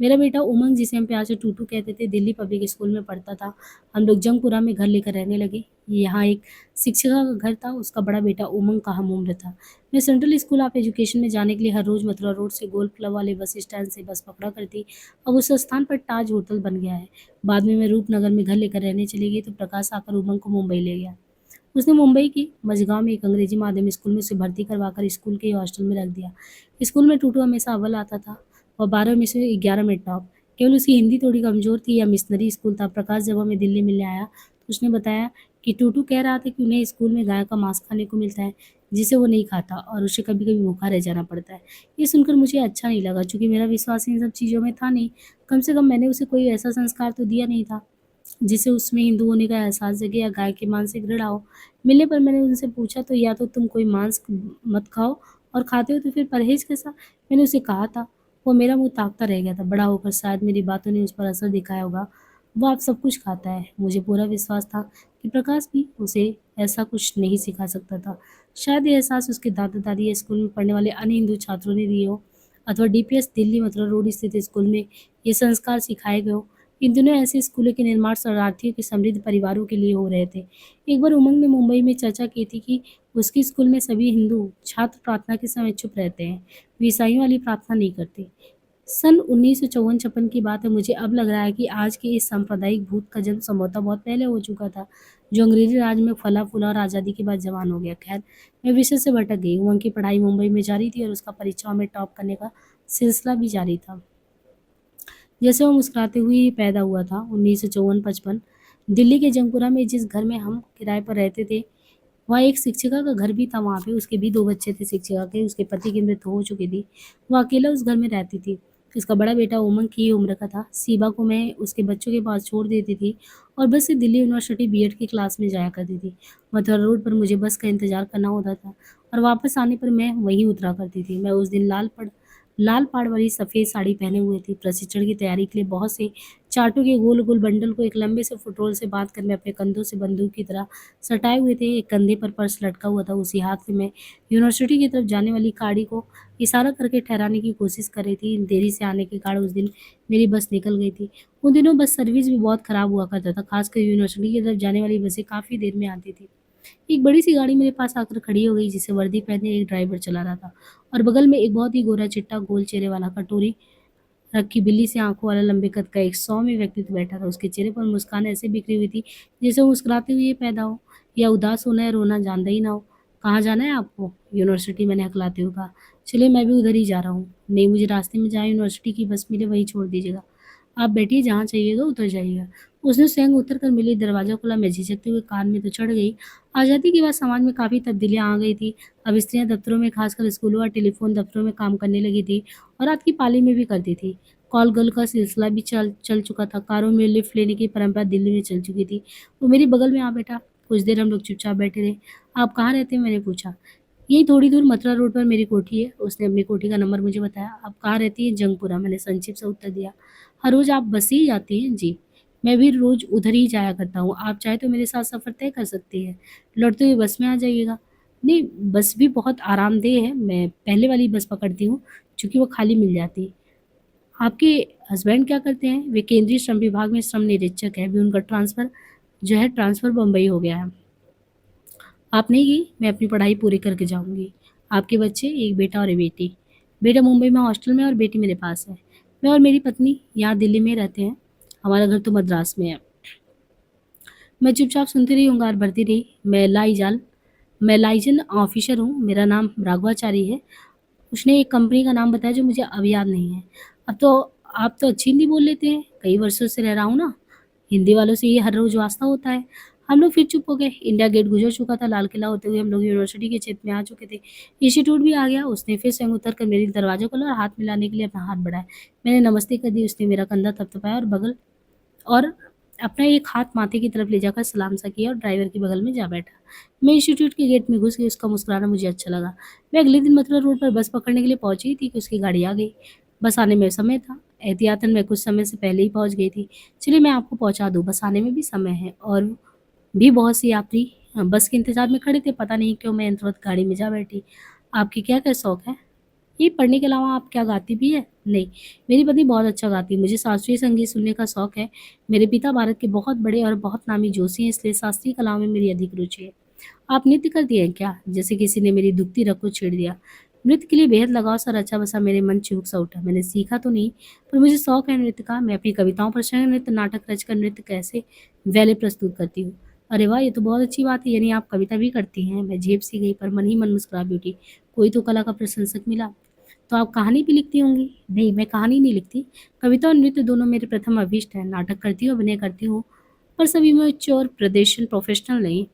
A: मेरा बेटा उमंग, जिसे हम प्यार से टूटू कहते थे, दिल्ली पब्लिक स्कूल में पढ़ता था। हम लोग जंगपुरा में घर लेकर रहने लगे। यहाँ एक शिक्षिका का घर था। उसका बड़ा बेटा उमंग का हम उम्र था। मैं सेंट्रल स्कूल ऑफ एजुकेशन में जाने के लिए हर रोज मथुरा रोड से गोल्फ क्लब वाले बस स्टैंड से बस पकड़ा करती। अब उस स्थान पर ताज होटल बन गया है। बाद में मैं रूपनगर में घर लेकर रहने चली गई तो प्रकाश आकर उमंग को मुंबई ले गया। उसने मुंबई के मझगांव में एक अंग्रेजी माध्यम स्कूल में उसे भर्ती करवाकर स्कूल के हॉस्टल में रख दिया। स्कूल में टूटू हमेशा अव्वल आता था। वह 12 में से 11 में टॉप। केवल उसकी हिंदी थोड़ी कमजोर थी। यह मिशनरी स्कूल था। प्रकाश जब हमें दिल्ली मिलने आया तो उसने बताया कि टूटू कह रहा था कि उन्हें स्कूल में गाय का मांस खाने को मिलता है, जिसे वो नहीं खाता, और उसे कभी कभी भूखा रह जाना पड़ता है। ये सुनकर मुझे अच्छा नहीं लगा, क्योंकि मेरा विश्वास इन सब चीज़ों में था नहीं। कम से कम मैंने उसे कोई ऐसा संस्कार तो दिया नहीं था जिसे उसमें हिंदू होने का एहसास जगे या गाय के मांस से घृणा हो। मिलने पर मैंने उनसे पूछा, तो या तो तुम कोई मांस मत खाओ, और खाते हो तो फिर परहेज कैसा? मैंने उसे कहा था। वो मेरा मुंह ताकता रह गया था। बड़ा होकर शायद मेरी बातों ने उस पर असर दिखाया होगा। वो आप सब कुछ खाता है। मुझे पूरा विश्वास था कि प्रकाश भी उसे ऐसा कुछ नहीं सिखा सकता था। शायद ये एहसास उसके दादा दादी या स्कूल में पढ़ने वाले अन्य हिंदू छात्रों ने दिए हो, अथवा डीपीएस दिल्ली मथुरा रोड स्थित स्कूल में ये संस्कार सिखाए गए हो। इन दिनों ऐसे स्कूलों के निर्माण शरणार्थियों के समृद्ध परिवारों के लिए हो रहे थे। एक बार उमंग ने मुंबई में चर्चा की थी कि उसके स्कूल में सभी हिंदू छात्र प्रार्थना के समय चुप रहते हैं, वे ईसाइयों वाली प्रार्थना नहीं करते। सन 1954-56 की बात है। मुझे अब लग रहा है कि आज के इस सांप्रदायिक भूत का जन्म संभवतः बहुत पहले हो चुका था, जो अंग्रेजी राज में फला फूला और आज़ादी के बाद जवान हो गया। खैर, मैं विषय से भटक गई। उमंग की पढ़ाई मुंबई में जारी थी और उसका परीक्षाओं में टॉप करने का सिलसिला भी जारी था। जैसे वो मुस्कुराते हुए ही पैदा हुआ था। 1954-55 दिल्ली के जंगपुरा में जिस घर में हम किराए पर रहते थे, वहाँ एक शिक्षिका का घर भी था वहाँ पे, उसके भी 2 बच्चे थे शिक्षिका के, उसके पति की मृत्यु हो चुकी थी। वो अकेला उस घर में रहती थी। उसका बड़ा बेटा उमंग की ही उम्र का था। शिवा को मैं उसके बच्चों के पास छोड़ देती थी और बस से दिल्ली यूनिवर्सिटी बीएड की क्लास में जाया करती थी। मथुरा रोड पर मुझे बस का इंतज़ार करना होता था और वापस आने पर मैं वहीं उतरा करती थी। मैं उस दिन लाल पाड़ वाली सफ़ेद साड़ी पहने हुए थी। प्रशिक्षण की तैयारी के लिए बहुत से चार्टों के गोल-गोल बंडल को एक लंबे से फुटरोल से बाँध कर मैं अपने कंधों से बंदूक की तरह सटाए हुए थे। एक कंधे पर पर्स लटका हुआ था, उसी हाथ से मैं यूनिवर्सिटी की तरफ जाने वाली गाड़ी को इशारा करके ठहराने की कोशिश कर रही थी। देरी से आने के कारण उस दिन मेरी बस निकल गई थी। उन दिनों बस सर्विस भी बहुत खराब हुआ करता था, खासकर यूनिवर्सिटी की तरफ जाने वाली बसें काफ़ी देर में आती थी। एक बड़ी-सी गाड़ी मेरे पास आकर खड़ी हो गई, जिसे वर्दी पहने एक ड्राइवर चला रहा था और बगल में एक बहुत ही गोरा-चिट्टा गोल चेहरे वाला कटोरी रखी बिल्ली सी आँखों वाला लंबे कद का एक सौम्य व्यक्तित्व बैठा था। उसके चेहरे पर मुस्कान ऐसे बिखरी हुई थी जैसे वो मुस्कुराते हुए पैदा हो या उदास होना या रोना जानता ही ना हो। "कहाँ जाना है आपको?" "यूनिवर्सिटी," मैंने हकलाते हुए कहा। "चलिए मैं भी उधर ही जा रहा हूँ।" "नहीं, मुझे रास्ते में जहाँ यूनिवर्सिटी की बस मिले वहीं छोड़ दीजिएगा। आप बैठिए, जहाँ चाहिएगा उतर जाइएगा।" उसने स्वयं उतर कर मेरे लिए दरवाज़ा खोला। मैं झिझकते हुए कार में तो चढ़ गई। आज़ादी के बाद समाज में काफ़ी तब्दीलियाँ आ गई थी। अब स्त्रियाँ दफ्तरों में, खासकर स्कूलों और टेलीफ़ोन दफ्तरों में काम करने लगी थी और रात की पाली में भी करती थी। कॉल गर्ल का सिलसिला भी चल चल चुका था। कारों में लिफ्ट लेने की परंपरा दिल्ली में चल चुकी थी। वो मेरे बगल में आ बैठा। कुछ देर हम लोग चुपचाप बैठे रहे। "आप कहाँ रहते हैं?" मैंने पूछा। "यहीं थोड़ी दूर मथुरा रोड पर मेरी कोठी है।" उसने अपनी कोठी का नंबर मुझे बताया। "आप कहाँ रहती हैं?" "जंगपुरा," मैंने संक्षिप्त सा उत्तर दिया। "हर रोज़ आप बस से ही जाती हैं?" "जी।" "मैं भी रोज़ उधर ही जाया करता हूँ। आप चाहें तो मेरे साथ सफ़र तय कर सकती हैं। लौटते हुए बस में आ जाइएगा।" "नहीं, बस भी बहुत आरामदेह है। मैं पहले वाली बस पकड़ती हूँ, चूँकि वो खाली मिल जाती है।" "आपके हस्बैंड क्या करते हैं?" "वे केंद्रीय श्रम विभाग में श्रम निरीक्षक हैं। अभी उनका ट्रांसफ़र बम्बई हो गया है।" "आप नहीं गईं? मैं अपनी पढ़ाई पूरी करके जाऊँगी।" "आपके बच्चे?" "एक बेटा और एक बेटी। बेटा मुंबई में हॉस्टल में और बेटी मेरे पास है। मैं और मेरी पत्नी यहाँ दिल्ली में रहते हैं। हमारा घर तो मद्रास में है।" मैं चुपचाप सुनती रही, होंकार भरती रही। मैं लाइजन ऑफ़िसर हूँ। मेरा नाम राघवाचारी है।" उसने एक कंपनी का नाम बताया जो मुझे अब याद नहीं है। "अब तो आप तो अच्छी हिंदी बोल लेते हैं। कई वर्षों से रह रहा हूँ ना, हिंदी वालों से ये हर रोज़ वास्ता होता है।" हम लोग फिर चुप हो गए। इंडिया गेट गुज़र चुका था। लाल किला होते हुए हम लोग यूनिवर्सिटी के क्षेत्र में आ चुके थे। इंस्टीट्यूट भी आ गया। उसने फिर स्वयं उतर कर मेरे दरवाज़ा खोला और हाथ मिलाने के लिए अपना हाथ बढ़ाया। मैंने नमस्ते कर दी। उसने मेरा कंधा थपथपाया और अपना एक हाथ माथे की तरफ ले जाकर सलाम सा किया और ड्राइवर के बगल में जा बैठा। मैं इंस्टीट्यूट के गेट में घुस गई। उसका मुस्कुराना मुझे अच्छा लगा। मैं अगले दिन मथुरा रोड पर बस पकड़ने के लिए पहुंची थी कि उसकी गाड़ी आ गई। बस आने में समय था। एहतियातन मैं कुछ समय से पहले ही पहुंच गई थी। "चलिए मैं आपको पहुंचा दूँ, बस आने में भी समय है।" और भी बहुत से यात्री बस के इंतजार में खड़े थे। पता नहीं क्यों मैं यंत्रवत गाड़ी में जा बैठी। "आपकी क्या-क्या शौक है?" "ये पढ़ने के अलावा आप क्या गाती भी हैं?" "नहीं, मेरी पत्नी बहुत अच्छा गाती है। मुझे शास्त्रीय संगीत सुनने का शौक है। मेरे पिता भारत के बहुत बड़े और बहुत नामी जोशी हैं, इसलिए शास्त्रीय कलाओं में मेरी अधिक रुचि है।" "आप नृत्य करती हैं क्या?" जैसे किसी ने मेरी दुखती रग को छेड़ दिया। नृत्य के लिए बेहद लगाव सा रचा-बसा मेरे मन चिहुक सा उठा। मैंने सीखा तो नहीं, पर मुझे शौक है नृत्य का। मैं अपनी कविताओं पर स्वयं नृत्य नाटक रचकर नृत्य कैसे वैले प्रस्तुत करती हूँ। "अरे वाह! ये तो बहुत अच्छी बात है, यानी आप कविता भी करती हैं।" मैं झेप सी गई, पर मन ही मन मुस्कुरा भी उठी। कोई तो कला का प्रशंसक मिला। "तो आप कहानी भी लिखती होंगी?" "नहीं, मैं कहानी नहीं लिखती। कविता और नृत्य दोनों मेरे प्रथम अभीष्ट हैं। नाटक करती हूँ, अभिनय करती हूँ, पर सभी में उच्च और प्रदर्शन प्रोफेशनल नहीं।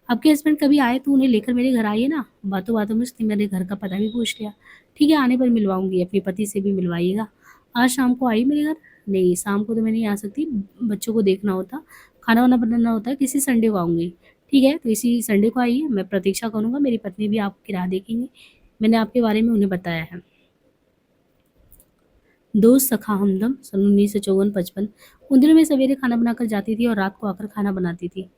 A: आपके हस्बैंड कभी आए तो उन्हें लेकर मेरे घर आइए ना।" बातों-बातों में उसने मेरे घर का पता भी पूछ लिया। "ठीक है, आने पर मिलवाऊँगी। अपने पति से भी मिलवाइएगा। आज शाम को आइए मेरे घर।" "नहीं, शाम को तो मैं नहीं आ सकती, बच्चों को देखना होता, खाना-वाना बनाना होता है, किसी संडे को आऊँगी।" "ठीक है, तो इसी संडे को आइए, मैं प्रतीक्षा करूँगा। मेरी पत्नी भी आपकी राह देखेंगी। मैंने आपके बारे में उन्हें बताया है।" दोस्त सखा हमदम सन 1954-55। उन दिनों मैं सवेरे खाना बनाकर जाती थी और रात को आकर खाना बनाती थी।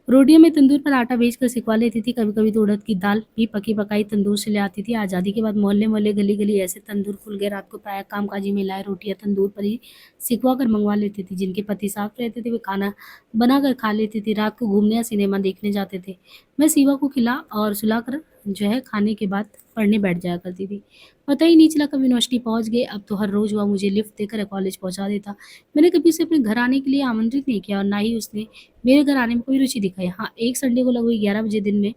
A: रोटियां मैं तंदूर पर आटा बेचकर सिकवा लेती थी। कभी कभी तो उड़द की दाल भी पकी पकाई तंदूर से ले आती थी। आज़ादी के बाद मोहल्ले मोहल्ले गली गली ऐसे तंदूर खुल गए। रात को प्रायः कामकाजी महिलाएं रोटियां तंदूर पर ही सिकवा कर मंगवा लेती थी। जिनके पति साफ रहते थे वे खाना बनाकर खा लेती थी। रात को घूमने या सिनेमा देखने जाते थे। मैं शिवा को खिला और सुलाकर जो है खाने के बाद पढ़ने बैठ जाया करती थी। पता ही नहीं चला कब यूनिवर्सिटी पहुंच गए। अब तो हर रोज वह मुझे लिफ्ट देकर कॉलेज पहुंचा देता। मैंने कभी उसे अपने घर आने के लिए आमंत्रित नहीं किया और ना ही उसने मेरे घर आने में कोई रुचि दिखाई। हाँ, एक संडे को लगभग 11 बजे दिन में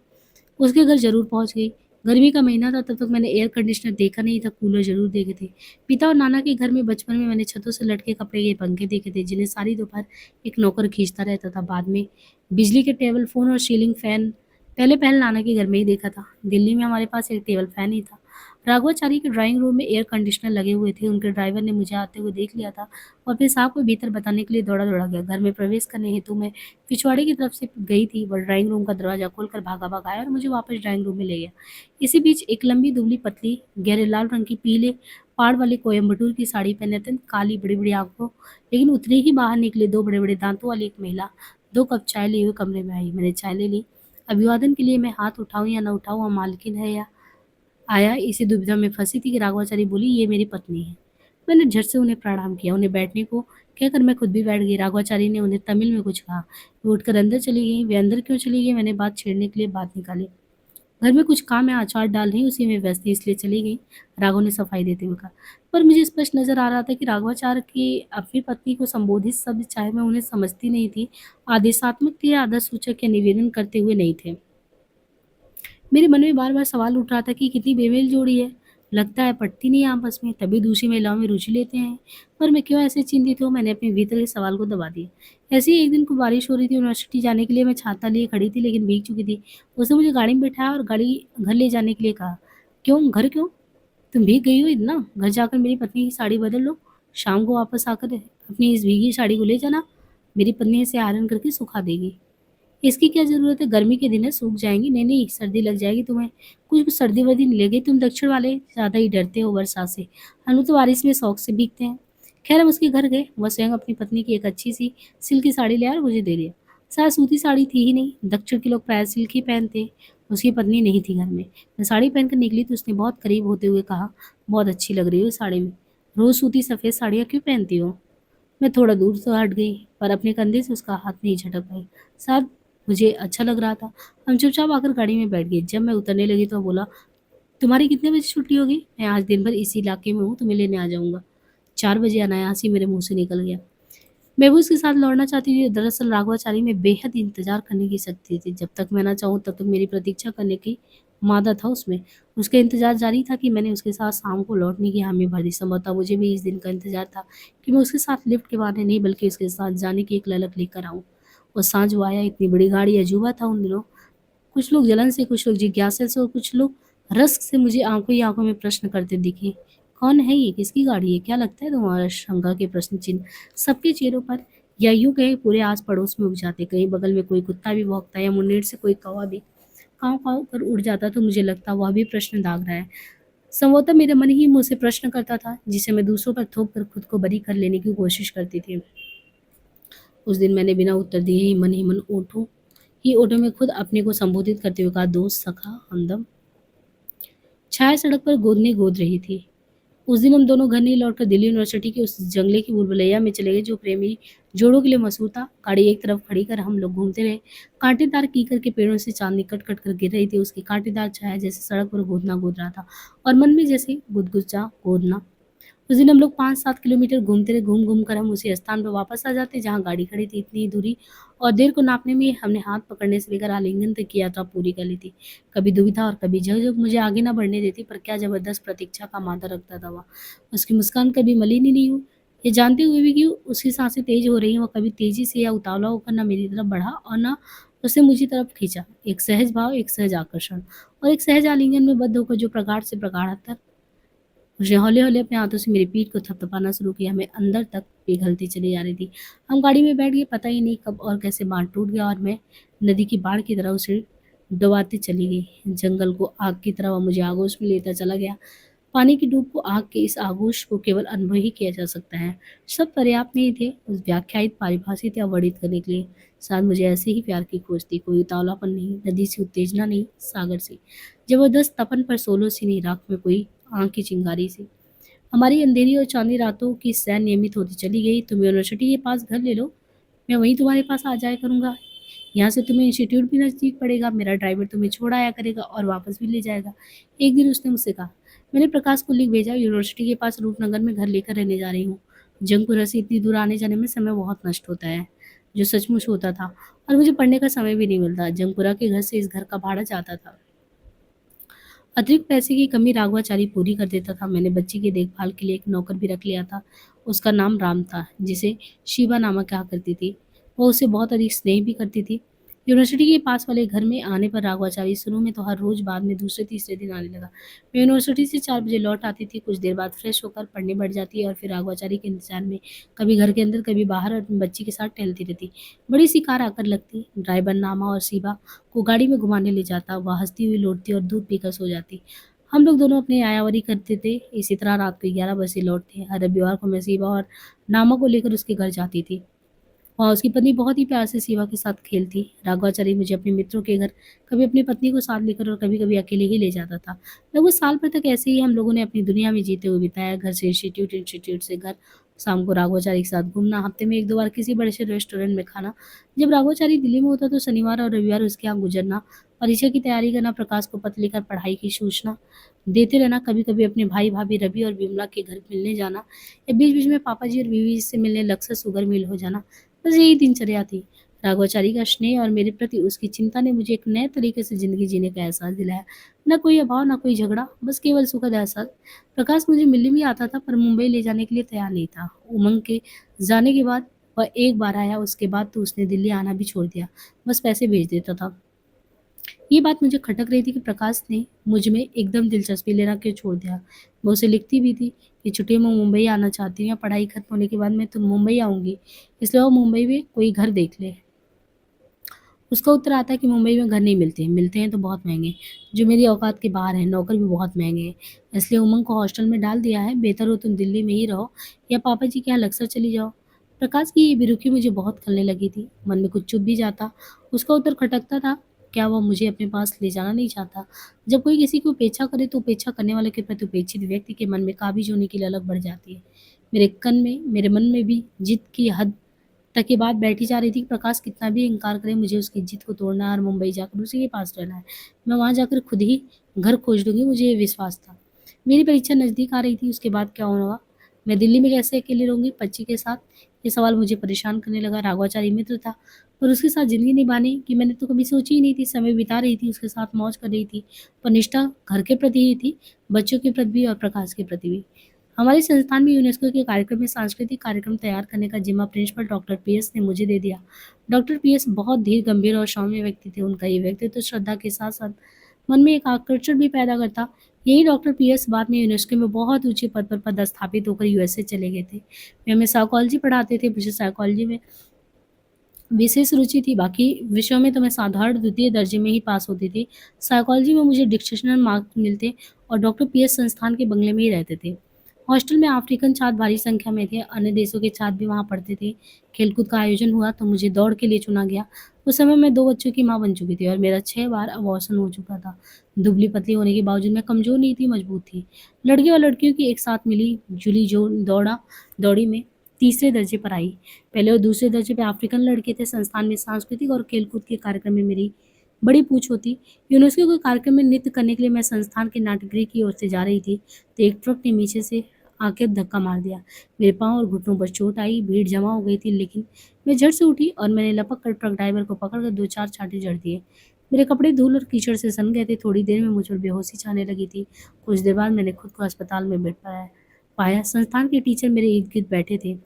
A: उसके घर ज़रूर पहुँच गई। गर्मी का महीना था, तब तक मैंने एयर कंडीशनर देखा नहीं था, कूलर ज़रूर देखे थे। पिता और नाना के घर में बचपन में मैंने छतों से लटके कपड़े के पंखे देखे थे, जिन्हें सारी दोपहर एक नौकर खींचता रहता था। बाद में बिजली के टेबल फ़ैन और सीलिंग फ़ैन पहले नाना के घर में ही देखा था। दिल्ली में हमारे पास एक टेबल फैन ही था। राघवाचारी के ड्राइंग रूम में एयर कंडीशनर लगे हुए थे। उनके ड्राइवर ने मुझे आते हुए देख लिया था और अपने साहब को भीतर बताने के लिए दौड़ा गया। घर में प्रवेश करने हेतु मैं पिछवाड़े की तरफ से गई थी। वह ड्राइंग रूम का दरवाजा खोलकर भागा आया और मुझे वापस ड्राइंग रूम में ले गया। इसी बीच एक लंबी दुबली पतली गहरे लाल रंग की पीले पाड़ वाली कोयम्बटूर की साड़ी पहने अत्यंत काली बड़ी बड़ी आंखों लेकिन उतने ही बाहर निकले दो बड़े बड़े दांतों वाली एक महिला 2 कप चाय लिए हुए कमरे में आई। मैंने चाय ले ली। अभिवादन के लिए मैं हाथ उठाऊं या न उठाऊं, वह मालकिन है या आया, इसी दुविधा में फंसी थी कि राघवाचारी बोली, ये मेरी पत्नी है। मैंने झट से उन्हें प्रणाम किया। उन्हें बैठने को कहकर मैं खुद भी बैठ गई। राघवाचारी ने उन्हें तमिल में कुछ कहा। वे उठकर अंदर चली गई। वे अंदर क्यों चली गई, मैंने बात छेड़ने के लिए बात निकाली। घर में कुछ काम है, अचार डाल रही, उसी में व्यस्त थी, इसलिए चली गई, राघव ने सफाई देते हुए कहा। पर मुझे स्पष्ट नजर आ रहा था कि राघवाचार्य की अपनी पत्नी को संबोधित शब्द, चाहे मैं उन्हें समझती नहीं थी, आदेशात्मक थे या आदर्श सूचक या निवेदन करते हुए नहीं थे। मेरे मन में बार बार सवाल उठ रहा था कि कितनी बेमेल जोड़ी है, लगता है पटती नहीं आपस में, तभी दूसरी महिलाओं में रुचि लेते हैं। पर मैं क्यों ऐसे चिंतित हूँ, मैंने अपने भीतर के सवाल को दबा दिया। ऐसे ही एक दिन को बारिश हो रही थी। यूनिवर्सिटी जाने के लिए मैं छाता लिए खड़ी थी, लेकिन भीग चुकी थी। उसने मुझे गाड़ी में बैठाया और गाड़ी घर ले जाने के लिए कहा। क्यों घर, क्यों? तुम भीग गई हो इतना, घर जाकर मेरी पत्नी की साड़ी बदल लो, शाम को वापस आकर अपनी इस भीगी साड़ी को ले जाना, मेरी पत्नी इसे आयरन करके सुखा देगी। इसकी क्या ज़रूरत है, गर्मी के दिन है, सूख जाएँगी। नहीं, सर्दी लग जाएगी तुम्हें। कुछ सर्दी-वर्दी नहीं लगी, तुम दक्षिण वाले ज़्यादा ही डरते हो बरसात से। हम लोग तो बारिश में शौक से भीगते हैं। खैर हम उसके घर गए। वह स्वयं अपनी पत्नी की एक अच्छी-सी सिल्क की साड़ी ले आया और मुझे दे दिया। शायद सूती साड़ी थी ही नहीं, दक्षिण के लोग प्रायः सिल्क ही पहनते। उसकी पत्नी नहीं थी घर में। मैं साड़ी पहनकर निकली तो उसने बहुत करीब होते हुए कहा, बहुत अच्छी लग रही हो साड़ी में। रोज़ सूती सफ़ेद साड़ियाँ क्यों पहनती हो? मैं थोड़ा दूर तो हट गई, पर अपने कंधे से उसका हाथ नहीं झटक पाई। शायद मुझे अच्छा लग रहा था। हम चुपचाप आकर गाड़ी में बैठ गए। जब मैं उतरने लगी तो बोला, तुम्हारी कितने बजे छुट्टी होगी? मैं आज दिन भर इसी इलाके में हूँ, तुम्हें लेने आ जाऊँगा। 4 बजे अनायास ही मेरे मुँह से निकल गया। मैं भी उसके साथ लौटना चाहती थी। दरअसल राघवाचारी में बेहद इंतज़ार करने की शक्ति थी। जब तक मैं ना चाहूँ तब तक मेरी प्रतीक्षा करने की मादा था उसमें। उसका इंतज़ार जारी था कि मैंने उसके साथ शाम को लौटने की हामी भर दी। संभवतः मुझे भी इस दिन का इंतज़ार था कि मैं उसके साथ लिफ्ट के बहाने नहीं, बल्कि उसके साथ जाने की एक ललक लेकर आऊँ। और साँझ वो आया। इतनी बड़ी गाड़ी अजूबा था उन दिनों। कुछ लोग जलन से, कुछ लोग जिज्ञासा से और कुछ लोग रश्क से मुझे आंखों ही आंखों में प्रश्न करते दिखे। कौन है ये, किसकी गाड़ी है, क्या लगता है तुम्हारा? शंका के प्रश्न चिन्ह सबके चेहरों पर, या यूं कहे पूरे आस पड़ोस में उग जाते। कहीं बगल में कोई कुत्ता भी भौंकता या मुन्नेर से कोई कौवा भी काव काव कर उड़ जाता तो मुझे लगता वह भी प्रश्न दाग रहा है। संभवतः मेरा मन ही मुझसे प्रश्न करता था, जिसे मैं दूसरों पर थोप कर खुद को बरी कर लेने की कोशिश करती थी। उस दिन मैंने बिना उत्तर दिए ही मन ओठों में खुद अपने को संबोधित करते हुए कहा, दोस्त, सखा, हमदम। छाया सड़क पर गोदने गोद रही थी। उस दिन हम दोनों घर नहीं लौटकर दिल्ली यूनिवर्सिटी के उस जंगले की भूलभुलैया में चले गए जो प्रेमी जोड़ों के लिए मशहूर था। गाड़ी एक तरफ खड़ी कर हम लोग घूमते रहे। कांटेदार कीकर के पेड़ों से चांदनी कट कट कर गिर रही थी। उसकी कांटेदार छाया जैसे सड़क पर गोदना गोद रहा था और मन में जैसे गुदगुजा गोदना। उस दिन हम लोग 5-7 किलोमीटर घूमते रहे। घूम घूम कर हम उसी स्थान पर वापस आ जाते जहाँ गाड़ी खड़ी थी। इतनी ही दूरी और देर को नापने में हमने हाथ पकड़ने से लेकर आलिंगन तक की यात्रा पूरी कर ली थी। कभी दुविधा और कभी झक मुझे आगे ना बढ़ने देती, पर क्या जबरदस्त प्रतीक्षा का मादा रखता था वह। उसकी मुस्कान कभी मलिन ही नहीं हुई, ये जानते हुए भी कि उसकी सांसें तेज हो रही हैं। वह कभी तेजी से या उतावला होकर ना मेरी तरफ बढ़ा और ना उसने मुझी तरफ खींचा। एक सहज भाव, एक सहज आकर्षण और एक सहज आलिंगन में बद्ध होकर जो प्रगाढ़ से प्रगाढ़ तक उसने हौले-हौले अपने हाथों से मेरी पीठ को थपथपाना शुरू किया। मैं अंदर तक पिघलती चली जा रही थी। हम गाड़ी में बैठ गए। पता ही नहीं कब और कैसे बाँध टूट गया और मैं नदी की बाढ़ की तरह उसे डुबाती चली गई। जंगल को आग की तरह वह मुझे आगोश में लेता चला गया। पानी की डूब को, आग के इस आगोश को केवल अनुभव ही किया जा सकता है। शब्द पर्याप्त नहीं थे उस व्याख्यायित, पारिभाषित या वर्णित करने के लिए। शायद मुझे ऐसे ही प्यार की खोज थी, कोई उतावलापन नहीं, नदी सी उत्तेजना नहीं, सागर सी जबरदस्त तपन पर सोलो सी नहीं, राख में कोई आग की चिंगारी सी। हमारी अंधेरी और चांदनी रातों की सैर नियमित होती चली गई। तुम यूनिवर्सिटी के पास घर ले लो, मैं वहीं तुम्हारे पास आ जाया करूँगा। यहाँ से तुम्हें इंस्टीट्यूट भी नज़दीक पड़ेगा। मेरा ड्राइवर तुम्हें छोड़ आया करेगा और वापस भी ले जाएगा। एक दिन उसने मुझसे कहा। मैंने प्रकाश को लिख भेजा, यूनिवर्सिटी के पास रूपनगर में घर लेकर रहने जा रही हूँ। जंगपुरा से इतनी दूर आने जाने में समय बहुत नष्ट होता है, जो सचमुच होता था, और मुझे पढ़ने का समय भी नहीं मिलता। जंगपुरा के घर से इस घर का भाड़ा जाता था। अतिरिक्त पैसे की कमी राघवाचारी पूरी कर देता था। मैंने बच्ची की देखभाल के लिए एक नौकर भी रख लिया था। उसका नाम राम था, जिसे शिवा नामक कहा करती थी। वह उसे बहुत अधिक स्नेह भी करती थी। यूनिवर्सिटी के पास वाले घर में आने पर राघवाचारी शुरू में तो हर रोज़, बाद में दूसरे तीसरे दिन आने लगा। मैं यूनिवर्सिटी से 4 बजे लौट आती थी, कुछ देर बाद फ्रेश होकर पढ़ने बैठ जाती और फिर राघवाचारी के इंतज़ार में कभी घर के अंदर, कभी बाहर अपनी बच्ची के साथ टहलती रहती। बड़ी-सी कार आकर लगती, ड्राइवर नामा और शिवा को गाड़ी में घुमाने ले जाता, वह हँसती हुई लौटती और दूध पीकर सो जाती। हम लोग दोनों अपनी आयावरी करते थे, इसी तरह रात को 11 बजे लौटते। हर रविवार को मैं शिवा और नामा को लेकर उसके घर जाती थी। वहाँ उसकी पत्नी बहुत ही प्यार से शिवा के साथ खेलती। राघवाचारी मुझे अपने मित्रों के घर, कभी अपनी पत्नी को साथ लेकर और कभी-कभी अकेले ही ले जाता था। लगभग साल भर तक ऐसे ही हम लोगों ने अपनी दुनिया में जीते हुए बिताया। घर से इंस्टीट्यूट, इंस्टीट्यूट से घर, शाम को राघवाचारी के साथ घूमना, हफ्ते में 1-2 बार किसी बड़े से रेस्टोरेंट में खाना। जब राघवाचारी दिल्ली में होता तो शनिवार और रविवार उसके यहाँ गुजरना, परीक्षा की तैयारी करना, प्रकाश को पत्र लिखकर पढ़ाई की सूचना देते रहना, कभी-कभी अपने भाई-भाभी रवि और विमला के घर मिलने जाना या बीच-बीच में पापा जी और बीवी जी से मिलने लक्सर शुगर मिल हो जाना। बस यही दिनचर्या थी। राघवाचारी का स्नेह और मेरे प्रति उसकी चिंता ने मुझे एक नए तरीके से ज़िंदगी जीने का एहसास दिलाया। ना कोई अभाव, ना कोई झगड़ा, बस केवल सुखद एहसास। प्रकाश मुझे मिलने भी आता था पर मुंबई ले जाने के लिए तैयार नहीं था। उमंग के जाने के बाद वह एक बार आया, उसके बाद तो उसने दिल्ली आना भी छोड़ दिया। बस पैसे भेज देता था। ये बात मुझे खटक रही थी कि प्रकाश ने मुझ में एकदम दिलचस्पी लेना क्यों छोड़ दिया। मैं उसे लिखती भी थी कि छुट्टियों में मुंबई आना चाहती हूँ या पढ़ाई खत्म होने के बाद मैं तो मुंबई आऊँगी, इसलिए वो मुंबई में कोई घर देख ले। उसका उत्तर आता है कि मुंबई में घर नहीं मिलते, मिलते हैं तो बहुत महँगे, जो मेरी औकात के बाहर हैं, नौकर भी बहुत महँगे हैं। इसलिए उमंग को हॉस्टल में डाल दिया है, बेहतर हो तुम दिल्ली में ही रहो या पापा जी के यहाँ लक्सर चली जाओ। प्रकाश की ये बेरुखी मुझे बहुत खलने लगी थी, मन में कुछ चुभ भी जाता। उसका उत्तर खटकता था, क्या वह मुझे अपने पास ले जाना नहीं चाहता? जब कोई किसी की उपेक्षा करे तो उपेक्षा करने वाले के प्रति उपेक्षित व्यक्ति के मन में काबिज़ होने की ललक बढ़ जाती है। मेरे मन में भी जिद की हद तक ये बात बैठी जा रही थी कि प्रकाश कितना भी इनकार करे, मुझे उसकी जिद को तोड़ना है और मुंबई जाकर उसी के पास रहना है। मैं वहाँ जाकर खुद ही घर खोज लूँगी, मुझे ये विश्वास था। मेरी परीक्षा नज़दीक आ रही थी, उसके बाद क्या होगा? मैं दिल्ली में कैसे अकेले रहूँगी बच्ची के साथ? ये सवाल मुझे परेशान करने लगा। राघवाचारी मित्र था, पर उसके साथ ज़िंदगी निभाने की मैंने तो कभी सोची ही नहीं थी। समय बिता रही थी, उसके साथ मौज कर रही थी, पर निष्ठा घर के प्रति ही थी, बच्चों के प्रति भी और प्रकाश के प्रति भी। हमारे संस्थान में यूनेस्को के कार्यक्रम में सांस्कृतिक कार्यक्रम तैयार करने का जिम्मा प्रिंसिपल डॉक्टर पीएस ने मुझे दे दिया। डॉक्टर पीएस बहुत धीर, गंभीर और सौम्य व्यक्ति थे। उनका ये व्यक्तित्व तो श्रद्धा के साथ साथ मन में एक आकर्षण भी पैदा करता। यही डॉक्टर पीएस बाद में यूनेस्को में बहुत ऊंचे पद पर पदस्थापित होकर यूएसए चले गए थे। वे हमें साइकोलॉजी पढ़ाते थे, मुझे साइकोलॉजी में विशेष रुचि थी, बाकी विषयों में तो मैं साधारण द्वितीय दर्जे में ही पास होती थी। साइकोलॉजी में मुझे डिक्टेशनल मार्क्स मिलते और डॉक्टर पीएस संस्थान के बंगले में ही रहते थे। हॉस्टल में अफ्रीकन छात्र भारी संख्या में थे, अन्य देशों के छात्र भी वहाँ पढ़ते थे। खेलकूद का आयोजन हुआ तो मुझे दौड़ के लिए चुना गया। उस समय मैं 2 बच्चों की माँ बन चुकी थी और मेरा 6 बार अबॉर्शन हो चुका था। दुबली-पतली होने के बावजूद मैं कमज़ोर नहीं थी, मजबूत थी। लड़के और लड़कियों की एक साथ मिली-जुली जो दौड़ी में तीसरे दर्जे पर आई। पहले और दूसरे दर्जे पे अफ्रीकन लड़के थे। संस्थान में सांस्कृतिक और खेलकूद के कार्यक्रम में मेरी बड़ी पूछ होती। यूनेस्को के कार्यक्रम में नृत्य करने के लिए मैं संस्थान के नाट्यगृह की ओर से जा रही थी, तो एक ट्रक ने नीचे से आकर धक्का मार दिया। मेरे पाँव और घुटनों पर चोट आई, भीड़ जमा हो गई थी, लेकिन मैं झट से उठी और मैंने लपक कर ट्रक ड्राइवर को पकड़कर 2-4 चांटे जड़ दिए। मेरे कपड़े धूल और कीचड़ से सन गए थे। थोड़ी देर में मुझ पर बेहोशी छाने लगी थी। कुछ देर बाद मैंने खुद को अस्पताल में बेड पर पाया। संस्थान के टीचर मेरे इर्द-गिर्द बैठे थे।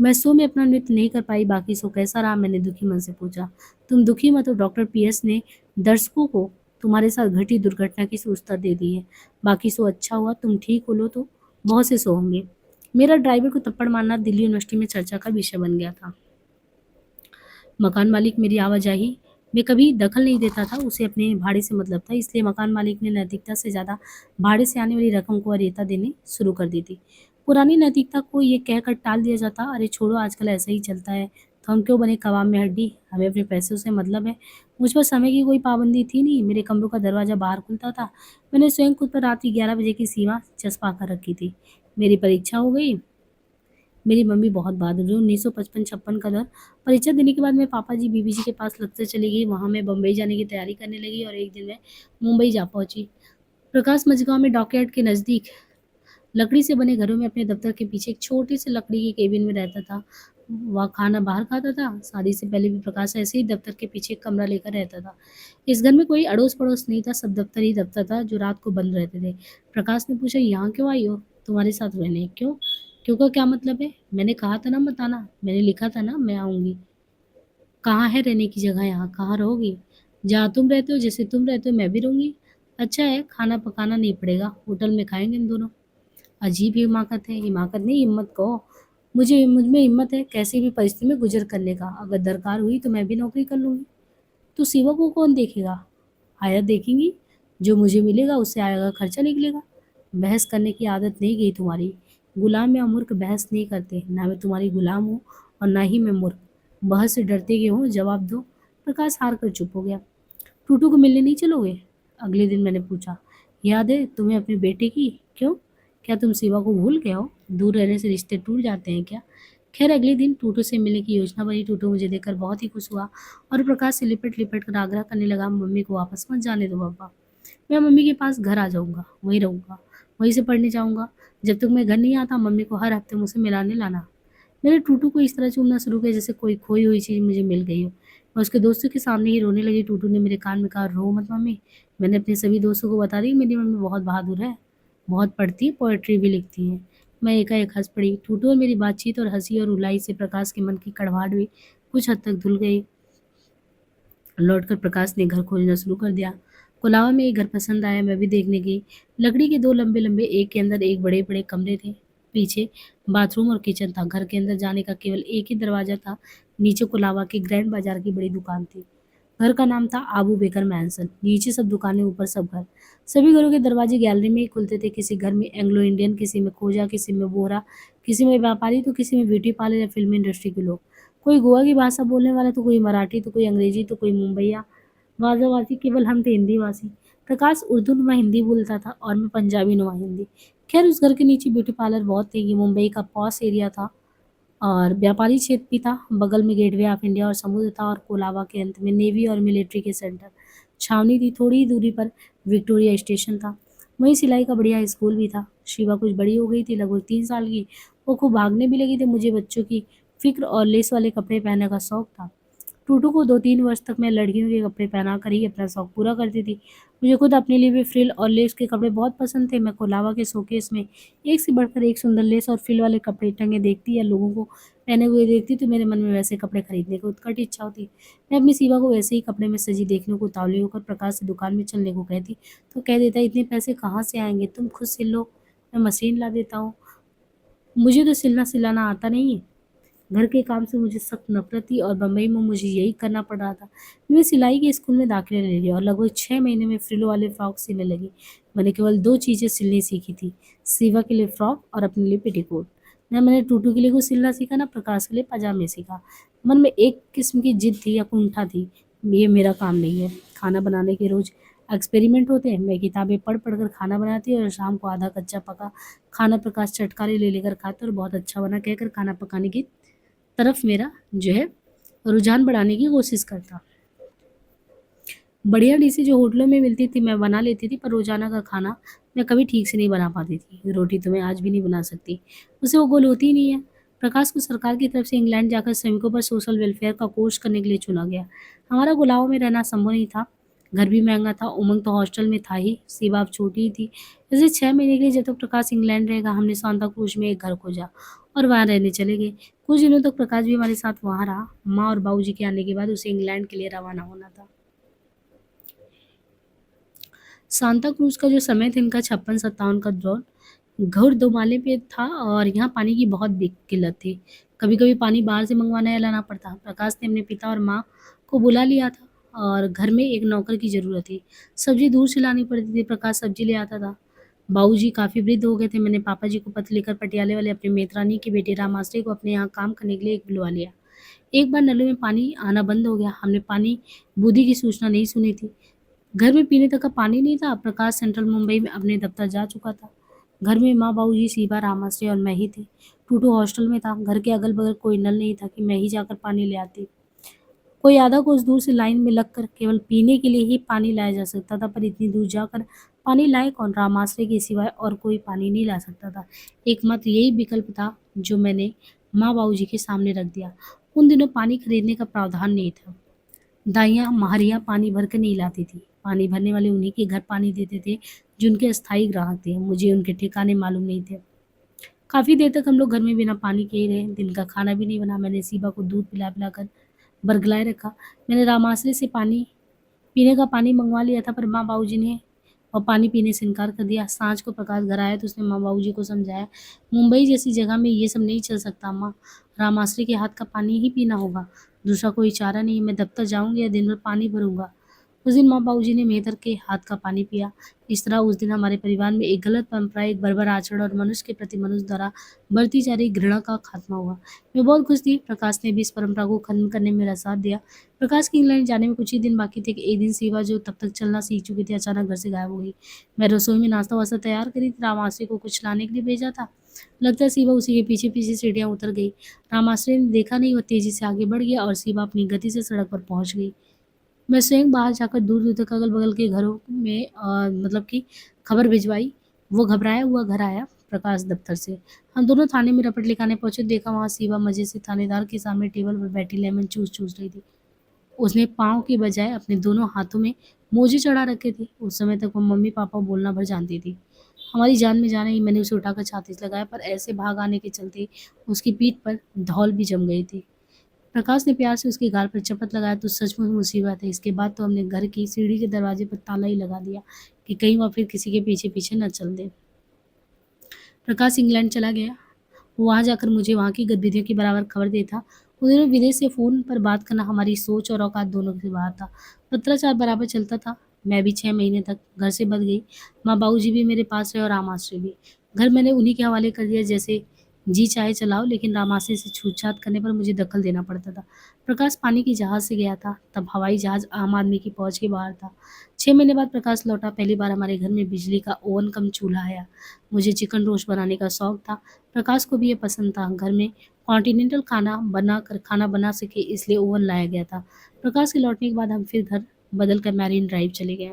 A: मैं शो में अपना नृत्य नहीं कर पाई, बाकी शो कैसा रहा? मैंने दुखी मन से पूछा। तुम दुखी मत हो, डॉक्टर पीएस ने दर्शकों को तुम्हारे साथ घटी दुर्घटना की सूचना दे दी है। बाकी शो अच्छा हुआ, तुम ठीक हो लो तो बहुत से शो होंगे। मेरा ड्राइवर को थप्पड़ मारना दिल्ली यूनिवर्सिटी में चर्चा का विषय बन गया था। मकान मालिक मेरी आवाजाही में कभी दखल नहीं देता था, उसे अपने भाड़े से मतलब था, इसलिए मकान मालिक ने नैतिकता से ज़्यादा भाड़े से आने वाली रकम को वरीयता देनी शुरू कर दी थी। पुरानी नैतिकता को ये कहकर टाल दिया जाता, अरे छोड़ो आजकल ऐसा ही चलता है, तो हम क्यों बने कबाब में हड्डी, हमें अपने पैसों से मतलब है। मुझ पर समय की कोई पाबंदी थी नहीं, मेरे कमरों का दरवाज़ा बाहर खुलता था। मैंने स्वयं खुद पर रात्रि 11 बजे की सीमा चस्पा कर रखी थी। मेरी परीक्षा हो गई। मेरी मम्मी बहुत बहादुर है। 1955-56 का दौर। परीक्षा देने के बाद मैं पापा जी, बीबी जी के पास लक्सर चली गई। वहाँ मैं बम्बई जाने की तैयारी करने लगी और एक दिन मैं मुंबई जा पहुँची। प्रकाश मझगाँव में डॉकयार्ड के नज़दीक लकड़ी से बने घरों में अपने दफ्तर के पीछे एक छोटे से लकड़ी के केबिन में रहता था। वह खाना बाहर खाता था। शादी से पहले भी प्रकाश ऐसे ही दफ्तर के पीछे एक कमरा लेकर रहता था। इस घर में कोई अड़ोस-पड़ोस नहीं था, सब दफ्तर ही दफ्तर था जो रात को बंद रहते थे। प्रकाश ने पूछा, यहाँ क्यों आई हो? तुम्हारे साथ रहने। क्यों? क्यों का क्या मतलब है? मैंने कहा था ना मत आना, मैंने लिखा था ना मैं आऊँगी। कहाँ है रहने की जगह यहाँ? कहाँ रहोगी? जहाँ तुम रहते हो, जैसे तुम रहते हो मैं भी रहूँगी। अच्छा है, खाना पकाना नहीं पड़ेगा, होटल में खाएँगे हम दोनों। अजीब हिमाकत है, हिमाकत नहीं हिम्मत कहो। मुझ में हिम्मत है कैसी भी परिस्थिति में गुज़र करने का। अगर दरकार हुई तो मैं भी नौकरी कर लूँगी। तो सिवा को कौन देखेगा? आयत देखेंगी, जो मुझे मिलेगा उससे आय का खर्चा निकलेगा। बहस करने की आदत नहीं गई तुम्हारी। गुलाम या मूर्ख बहस नहीं करते, ना मैं तुम्हारी गुलाम हूँ और ना ही मैं मूर्ख। बहस से डरते क्यों हो? जवाब दो। प्रकाश हार कर चुप हो गया। टूटू को मिलने नहीं चलोगे? अगले दिन मैंने पूछा। याद है तुम्हें अपने बेटे की? क्यों? क्या तुम सिवा को भूल गए हो? दूर रहने से रिश्ते टूट जाते हैं क्या? खैर अगले दिन टूटू से मिलने की योजना बनी। टूटू मुझे देखकर बहुत ही खुश हुआ और प्रकाश से लिपट लिपट कर आग्रह करने लगा, मम्मी को वापस मत जाने दो पापा। मैं मम्मी के पास घर आ जाऊंगा, वहीं रहूंगा, वहीं से पढ़ने जाऊंगा। जब तक मैं घर नहीं आता मम्मी को हर हफ्ते मुझसे मिलाने लाना। मैंने टूटू को इस तरह चूमना शुरू किया जैसे कोई खोई हुई चीज़ मुझे मिल गई हो। मैं उसके दोस्तों के सामने ही रोने लगी। टूटू ने मेरे कान में कहा, रो मत मम्मी। मैंने अपने सभी दोस्तों को बता दी मेरी मम्मी बहुत बहादुर है, बहुत पढ़ती है, पोएट्री भी लिखती है। मैं एकाएक हंस पड़ी। टूटू और मेरी बातचीत और हंसी और रुलाई से प्रकाश के मन की कड़वाहट भी कुछ हद तक धुल गई। लौटकर प्रकाश ने घर खोजना शुरू कर दिया। कोलावा में एक घर पसंद आया, मैं भी देखने गई। लकड़ी के दो लंबे लंबे, एक के अंदर एक बड़े बड़े कमरे थे। पीछे बाथरूम और किचन था। घर के अंदर जाने का केवल एक ही दरवाजा था। नीचे कोलावा के ग्रैंड बाजार की बड़ी दुकान थी। घर का नाम था आबू बेकर मैंसन। नीचे सब दुकानें, ऊपर सब घर। सभी घरों के दरवाजे गैलरी में ही खुलते थे। किसी घर में एंग्लो इंडियन, किसी में खोजा, किसी में बोरा, किसी में व्यापारी तो किसी में ब्यूटी पार्लर या फिल्म इंडस्ट्री के लोग। कोई गोवा की भाषा बोलने वाला तो कोई मराठी तो कोई अंग्रेजी तो कोई मुंबईया। वाजावासी केवल हम थे हिंदीवासी। प्रकाश उर्दू नुमा हिंदी बोलता था और मैं पंजाबी नुमा हिंदी। खैर उस घर के नीचे ब्यूटी पार्लर बहुत थे। ये मुंबई का पॉश एरिया था और व्यापारी क्षेत्र भी था। बगल में गेटवे ऑफ इंडिया और समुद्र था और कोलाबा के अंत में नेवी और मिलिट्री के सेंटर छावनी थी। थोड़ी ही दूरी पर विक्टोरिया स्टेशन था। वहीं सिलाई का बढ़िया स्कूल भी था। शिवा कुछ बड़ी हो गई थी, लगभग 3 साल की। वो खूब भागने भी लगी थी। मुझे बच्चों की फिक्र और लेस वाले कपड़े पहनने का शौक था। टूटू को 2-3 वर्ष तक मैं लड़कियों के कपड़े पहना कर ही अपना शौक पूरा करती थी। मुझे खुद अपने लिए भी फ्रिल और लेस के कपड़े बहुत पसंद थे। मैं कोलावा के शोकेस में एक से बढ़कर एक सुंदर लेस और फ्रिल वाले कपड़े टंगे देखती या लोगों को पहने हुए देखती तो मेरे मन में वैसे कपड़े खरीदने की उत्कट इच्छा होती। मैं अपनी सीवा को वैसे ही कपड़े में सजी देखने को उतावली होकर प्रकाश से दुकान में चलने को कहती तो कह देता, इतने पैसे कहाँ से आएंगे, तुम खुद सिल लो, मैं मशीन ला देता हूँ। मुझे तो सिलना सिलाना आता नहीं है। घर के काम से मुझे सख्त नफरत थी और बम्बई में मुझे यही करना पड़ रहा था। मैं सिलाई के स्कूल में दाखिला ले लिया और लगभग 6 महीने में फ्रिल वाले फ्रॉक सिलने लगी। मैंने केवल 2 चीज़ें सिलनी सीखी थी, सिवा के लिए फ्रॉक और अपने लिए पेटीकोट। न मैंने टूटू के लिए कुछ सिलना सीखा, ना प्रकाश के लिए पजामे सीखा। मन में एक किस्म की जिद थी या कुंठा थी, ये मेरा काम नहीं है। खाना बनाने के रोज एक्सपेरिमेंट होते हैं। मैं किताबें पढ़ पढ़ कर खाना बनाती और शाम को आधा कच्चा पका खाना प्रकाश चटकारे ले लेकर खाता और बहुत अच्छा बना कहकर खाना पकाने की तरफ मेरा जो है रुझान बढ़ाने की कोशिश करता। बढ़िया डिशें जो होटलों में मिलती थी मैं बना लेती थी, पर रोज़ाना का खाना मैं कभी ठीक से नहीं बना पाती थी। रोटी तो मैं आज भी नहीं बना सकती, मुझसे वो गोल होती ही नहीं है। प्रकाश को सरकार की तरफ से इंग्लैंड जाकर श्रमिकों पर सोशल वेलफेयर का कोर्स करने के लिए चुना गया। हमारा गुलाव में रहना संभव नहीं था। घर भी महंगा था। उमंग तो हॉस्टल में था ही, सेवा अब छोटी ही थी। जैसे 6 महीने के लिए जब तक प्रकाश इंग्लैंड रहेगा हमने सांता क्रूज में एक घर खोजा और वहाँ रहने चले गए। कुछ दिनों तक प्रकाश भी हमारे साथ वहाँ रहा। माँ और बाबूजी के आने के बाद उसे इंग्लैंड के लिए रवाना होना था। सांता क्रूज का जो समय था इनका 56-57 का दौर। घर 2 माले पे था और यहाँ पानी की बहुत किल्लत थी। कभी कभी पानी बाहर से मंगवाना या लाना पड़ता। प्रकाश ने अपने पिता और माँ को बुला लिया था और घर में एक नौकर की ज़रूरत थी। सब्जी दूर से लानी पड़ती थी। प्रकाश सब्जी ले आता था। बाबूजी काफ़ी वृद्ध हो गए थे। मैंने पापा जी को पत्र लिखकर पटियाले वाले अपने मेतरानी के बेटे रामाश्री को अपने यहाँ काम करने के लिए एक बुलवा लिया। एक बार नलों में पानी आना बंद हो गया। हमने पानी बूंदी की सूचना नहीं सुनी थी। घर में पीने तक का पानी नहीं था। प्रकाश सेंट्रल मुंबई में अपने दफ्तर जा चुका था। घर में माँ, बाबूजी, सीबा, रामाश्री और मैं ही थे। टूटू हॉस्टल में था। घर के अगल बगल कोई नल नहीं था कि मैं ही जाकर पानी ले आती। कोई आधा कोस दूर से लाइन में लगकर केवल पीने के लिए ही पानी लाया जा सकता था, पर इतनी दूर जाकर पानी लाए कौन? रामाश्री के सिवाय और कोई पानी नहीं ला सकता था। एकमात्र यही विकल्प था जो मैंने माँ बाबूजी के सामने रख दिया। उन दिनों पानी खरीदने का प्रावधान नहीं था। दाइयाँ महारियाँ पानी भर कर नहीं लाती थी। पानी भरने वाले उन्हीं के घर पानी देते थे जिनके अस्थायी ग्राहक थे। मुझे उनके ठिकाने मालूम नहीं थे। काफ़ी देर तक हम लोग घर में बिना पानी के ही रहे। दिन का खाना भी नहीं बना। मैंने सीबा को दूध पिला पिला कर बरगलाए रखा। मैंने रामाश्रय से पानी पीने का पानी मंगवा लिया था, पर माँ बाबूजी ने और पानी पीने से इनकार कर दिया। सांझ को प्रकाश घर आया तो उसने माँ बाबूजी को समझाया, मुंबई जैसी जगह में ये सब नहीं चल सकता माँ, रामाश्री के हाथ का पानी ही पीना होगा, दूसरा कोई चारा नहीं। मैं दफ्तर जाऊंगी या दिन भर पानी भरूंगा। उस दिन माँ बाबूजी ने मेहतर के हाथ का पानी पिया। इस तरह उस दिन हमारे परिवार में एक गलत परंपरा, एक बर्बर आचरण और मनुष्य के प्रति मनुष्य द्वारा बढ़ती जा रही घृणा का खात्मा हुआ। मैं बहुत खुश थी, प्रकाश ने भी इस परंपरा को खत्म करने में मेरा साथ दिया। प्रकाश के इंग्लैंड जाने में कुछ ही दिन बाकी थे कि एक दिन सेवा, जो तब तक चलना सीख चुकी थी, अचानक घर से गायब हो गई। मैं रसोई में नाश्ता वास्ता तैयार करी थी, रामाश्री को कुछ लाने के लिए भेजा था। लगता है सीवा उसी के पीछे पीछे सीढ़ियां उतर गई। रामाश्री ने देखा नहीं, वो तेजी से आगे बढ़ गया और सीवा अपनी गति से सड़क पर पहुंच गई। मैं स्वयं बाहर जाकर दूर दूर तक अगल बगल के घरों में मतलब कि खबर भिजवाई। वो घबराया हुआ घर आया प्रकाश दफ्तर से। हम दोनों थाने में रपट लिखाने पहुंचे, देखा वहां सीवा मजे से थानेदार के सामने टेबल पर बैठी लेमन चूस चूस रही थी। उसने पाँव की बजाय अपने दोनों हाथों में मोजे चढ़ा रखे थे। उस समय तक वो मम्मी पापा बोलना भर जानती थी। हमारी जान में जाने ही मैंने उसे उठाकर छाती से लगाया, पर ऐसे भाग आने के चलते उसकी पीठ पर धौल भी जम गई थी। प्रकाश ने प्यार से उसके गाल पर चपत लगाया, तो सचमुच मुसीबत है। इसके बाद तो हमने घर की सीढ़ी के दरवाजे पर ताला ही लगा दिया कि कहीं वह फिर किसी के पीछे पीछे न चल दे। प्रकाश इंग्लैंड चला गया। वहाँ जाकर मुझे वहाँ की गतिविधियों की बराबर खबर देता। उन दिनों विदेश से फ़ोन पर बात करना हमारी सोच और औकात दोनों से बाहर था। पत्राचार बराबर चलता था। मैं भी 6 महीने तक घर से बच गई। माँ बाबूजी भी मेरे पास रहे और रामाश्री भी। घर मैंने उन्हीं के हवाले कर दिया, जैसे जी चाहे चलाओ, लेकिन रामाश्री से छूट-छात करने पर मुझे दखल देना पड़ता था। प्रकाश पानी की जहाज़ से गया था, तब हवाई जहाज़ आम आदमी की पहुँच के बाहर था। 6 महीने बाद प्रकाश लौटा। पहली बार हमारे घर में बिजली का ओवन कम चूल्हा आया। मुझे चिकन रोस्ट बनाने का शौक था। प्रकाश को भी ये पसंद था। घर में कॉन्टिनेंटल खाना बना सके, इसलिए ओवन लाया गया था। प्रकाश के लौटने के बाद हम फिर घर बदल कर मैरिन ड्राइव चले गए।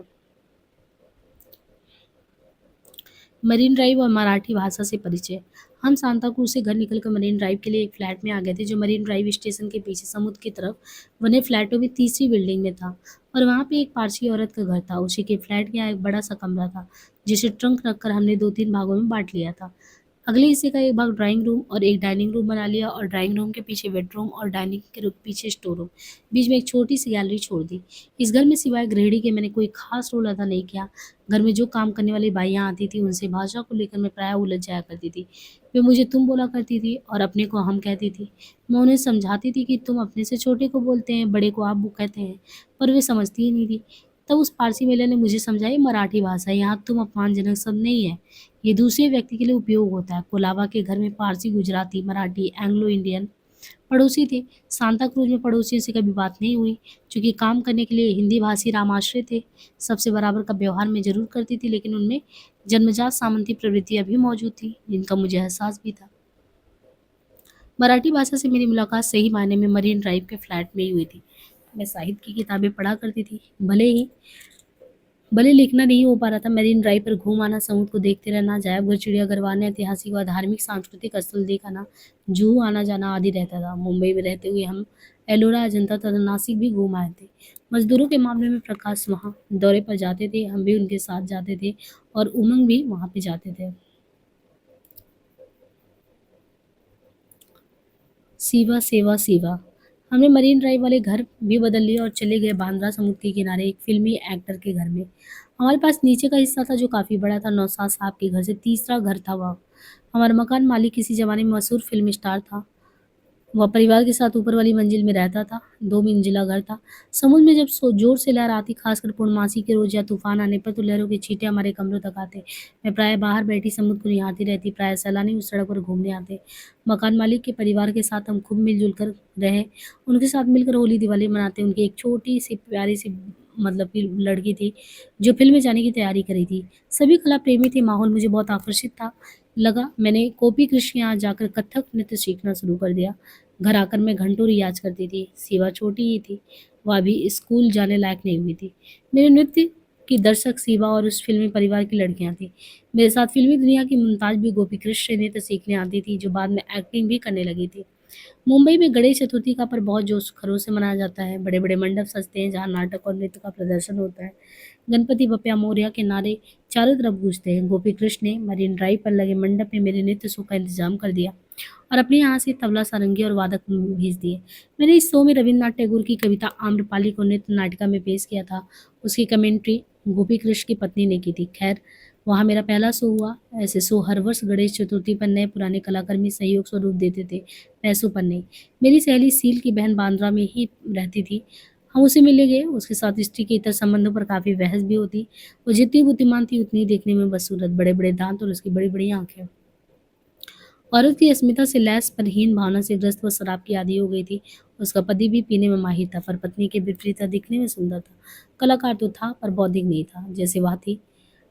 A: मरीन ड्राइव और मराठी भाषा से परिचय। हम सांताक्रूज से घर निकलकर मरीन ड्राइव के लिए एक फ्लैट में आ गए थे, जो मरीन ड्राइव स्टेशन के पीछे समुद्र की तरफ बने फ्लैटों में तीसरी बिल्डिंग में था। और वहाँ पे एक पारसी औरत का घर था। उसी के फ्लैट के यहाँ एक बड़ा सा कमरा था, जिसे ट्रंक रखकर हमने 2-3 भागों में बांट लिया था। अगले हिस्से का एक भाग ड्राइंग रूम और एक डाइनिंग रूम बना लिया, और ड्राइंग रूम के पीछे बेडरूम और डाइनिंग के पीछे स्टोर रूम, बीच में एक छोटी सी गैलरी छोड़ दी। इस घर में सिवाय गृहिणी के मैंने कोई खास रोल अदा नहीं किया। घर में जो काम करने वाली बाइयाँ आती थी, उनसे भाषा को लेकर मैं प्रायः उलझ जाया करती थी। वे मुझे तुम बोला करती थी और अपने को हम कहती थी। मैं उन्हें समझाती थी कि तुम अपने से छोटे को बोलते हैं, बड़े को आप वो कहते हैं, पर वे समझती ही नहीं थी। तब उस पारसी महिला ने मुझे समझाई, मराठी भाषा है, यहाँ तुम अपमानजनक शब्द नहीं है, ये दूसरे व्यक्ति के लिए उपयोग होता है। कोलाबा के घर में पारसी, गुजराती, मराठी, एंग्लो इंडियन पड़ोसी थे। सांता क्रूज में पड़ोसियों से कभी बात नहीं हुई, क्योंकि काम करने के लिए हिंदी भाषी रामाश्रय थे। सबसे बराबर का व्यवहार मैं जरूर करती थी, लेकिन उनमें जन्मजात सामंती प्रवृत्तियां भी मौजूद थी, जिनका मुझे एहसास भी था। मराठी भाषा से मेरी मुलाकात सही मायने में मरीन ड्राइव के फ्लैट में ही हुई थी। मैं साहित्य की किताबें पढ़ा करती थी, भले लिखना नहीं हो पा रहा था। मरीन ड्राइव पर घूम आना, समुद्र को देखते रहना, जायबगढ़ चिड़ियाघर आना, ऐतिहासिक व धार्मिक सांस्कृतिक स्थल देखना, जूहू आना जाना आदि रहता था। मुंबई में रहते हुए हम एलोरा, अजंता तथा नासिक भी घूम आए थे। मजदूरों के मामले में प्रकाश वहाँ दौरे पर जाते थे, हम भी उनके साथ जाते थे, और उमंग भी वहाँ पे जाते थे। सीवा सेवा सीवा। हमने मरीन ड्राइव वाले घर भी बदल लिए और चले गए बांद्रा समुद्र के किनारे एक फ़िल्मी एक्टर के घर में। हमारे पास नीचे का हिस्सा था, जो काफ़ी बड़ा था। नौशाद साहब के घर से तीसरा घर था वह। हमारा मकान मालिक किसी ज़माने में मशहूर फ़िल्म स्टार था। वह परिवार के साथ ऊपर वाली मंजिल में रहता था। 2 मंजिला घर था। समुद्र में जब जोर से लहर आती, खासकर पूर्णमासी के रोज या तूफान आने पर, तो लहरों के छींटे हमारे कमरों तक आते। मैं प्राय बाहर बैठी समुद्र को निहारती रहती। प्राय सैलानी उस सड़क पर घूमने आते। मकान मालिक के परिवार के साथ हम खूब मिलजुल कर रहे। उनके साथ मिलकर होली दिवाली मनाते। उनकी एक छोटी सी प्यारी सी मतलब कि लड़की थी, जो फिल्म में जाने की तैयारी कर रही थी। सभी कला प्रेमी थे। माहौल मुझे बहुत आकर्षित था लगा। मैंने गोपी कृष्ण के यहाँ जाकर कथक नृत्य सीखना शुरू कर दिया। घर आकर मैं घंटों रियाज़ करती थी। सिवा छोटी ही थी, वह अभी स्कूल जाने लायक नहीं हुई थी। मेरे नृत्य की दर्शक सिवा और उस फ़िल्मी परिवार की लड़कियाँ थीं। मेरे साथ फ़िल्मी दुनिया की मुमताज़ भी गोपी कृष्ण से नृत्य सीखने आती थी, जो बाद में एक्टिंग भी करने लगी थी। मुंबई में गणेश चतुर्थी का पर्व बहुत जोश खरोश से मनाया जाता है। बड़े-बड़े मंडप सजते हैं, जहाँ नाटक और नृत्य का प्रदर्शन होता है। गणपति बप्पा मोरया के नारे चारों तरफ गूंजते हैं। गोपी कृष्ण ने मरीन ड्राइव पर लगे मंडप में मेरे नृत्य शो का इंतजाम कर दिया। और अपने यहाँ से तबला, सारंगी और वादक भेज दिए। मैंने इस शो में रवींद्रनाथ टैगोर की कविता आम्रपाली को नृत्य नाटिका में पेश किया था। उसकी कमेंट्री गोपी कृष्ण की पत्नी ने की थी। खैर, वहाँ मेरा पहला शो हुआ। ऐसे शो हर वर्ष गणेश चतुर्थी पर नए पुराने कलाकार सहयोग स्वरूप देते थे, पैसों पर नहीं। मेरी सहेली सील की बहन बांद्रा में ही रहती थी। हम उसे मिलने गए। उसके साथ स्त्री के इतर संबंधों पर काफ़ी बहस भी होती। वो जितनी बुद्धिमान थी उतनी देखने में बदसूरत, बड़े-बड़े दाँत और उसकी बड़ी-बड़ी आँखें। औरत की अस्मिता से लैस पर हीन भावना से ग्रस्त वो शराब की आदी हो गई थी। उसका पति भी पीने में माहिर था, पर पत्नी के विपरीत था, दिखने में सुंदर था। कलाकार तो था, पर बौद्धिक नहीं था, जैसे वह थी।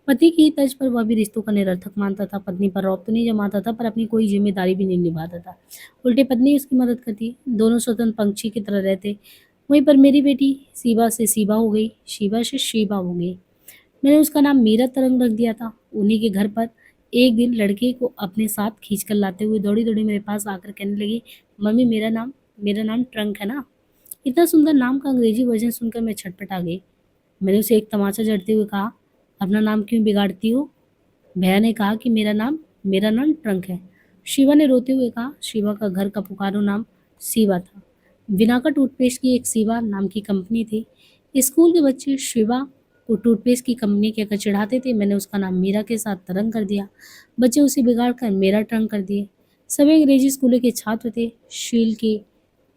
A: पति की तर्ज पर वह भी रिश्तों का निरर्थक मानता था। पत्नी पर रौब तो नहीं जमाता था, पर अपनी कोई जिम्मेदारी भी नहीं निभाता था। उल्टे पत्नी उसकी मदद करती। दोनों स्वतंत्र पंछी की तरह रहते। वहीं पर मेरी बेटी सीबा से सीबा हो गई, शीबा से शीबा हो गई। मैंने उसका नाम मीरा तरंग रख दिया था। उन्हीं के घर पर एक दिन लड़के को अपने साथ खींच कर लाते हुए दौड़ी-दौड़ी मेरे पास आकर कहने लगी, "मम्मी, मेरा नाम ट्रंक है ना?" इतना सुंदर नाम का अंग्रेज़ी वर्ज़न सुनकर मैं छटपटा गई। मैंने उसे एक तमाचा जड़ते हुए कहा, "अपना नाम क्यों बिगाड़ती हो?" भैया ने कहा कि मेरा नाम ट्रंक है। शिवा ने रोते हुए कहा। शिवा का घर का पुकारू नाम शिवा था। विनाका टूथपेस्ट की एक शिवा नाम की कंपनी थी। स्कूल के बच्चे शिवा को टूथपेस्ट की कंपनी कहकर चिढ़ाते थे। मैंने उसका नाम मीरा के साथ तरंग कर दिया। बच्चे उसे बिगाड़ कर मेरा ट्रंक कर दिए। सभी अंग्रेजी स्कूलों के छात्र थे। शील की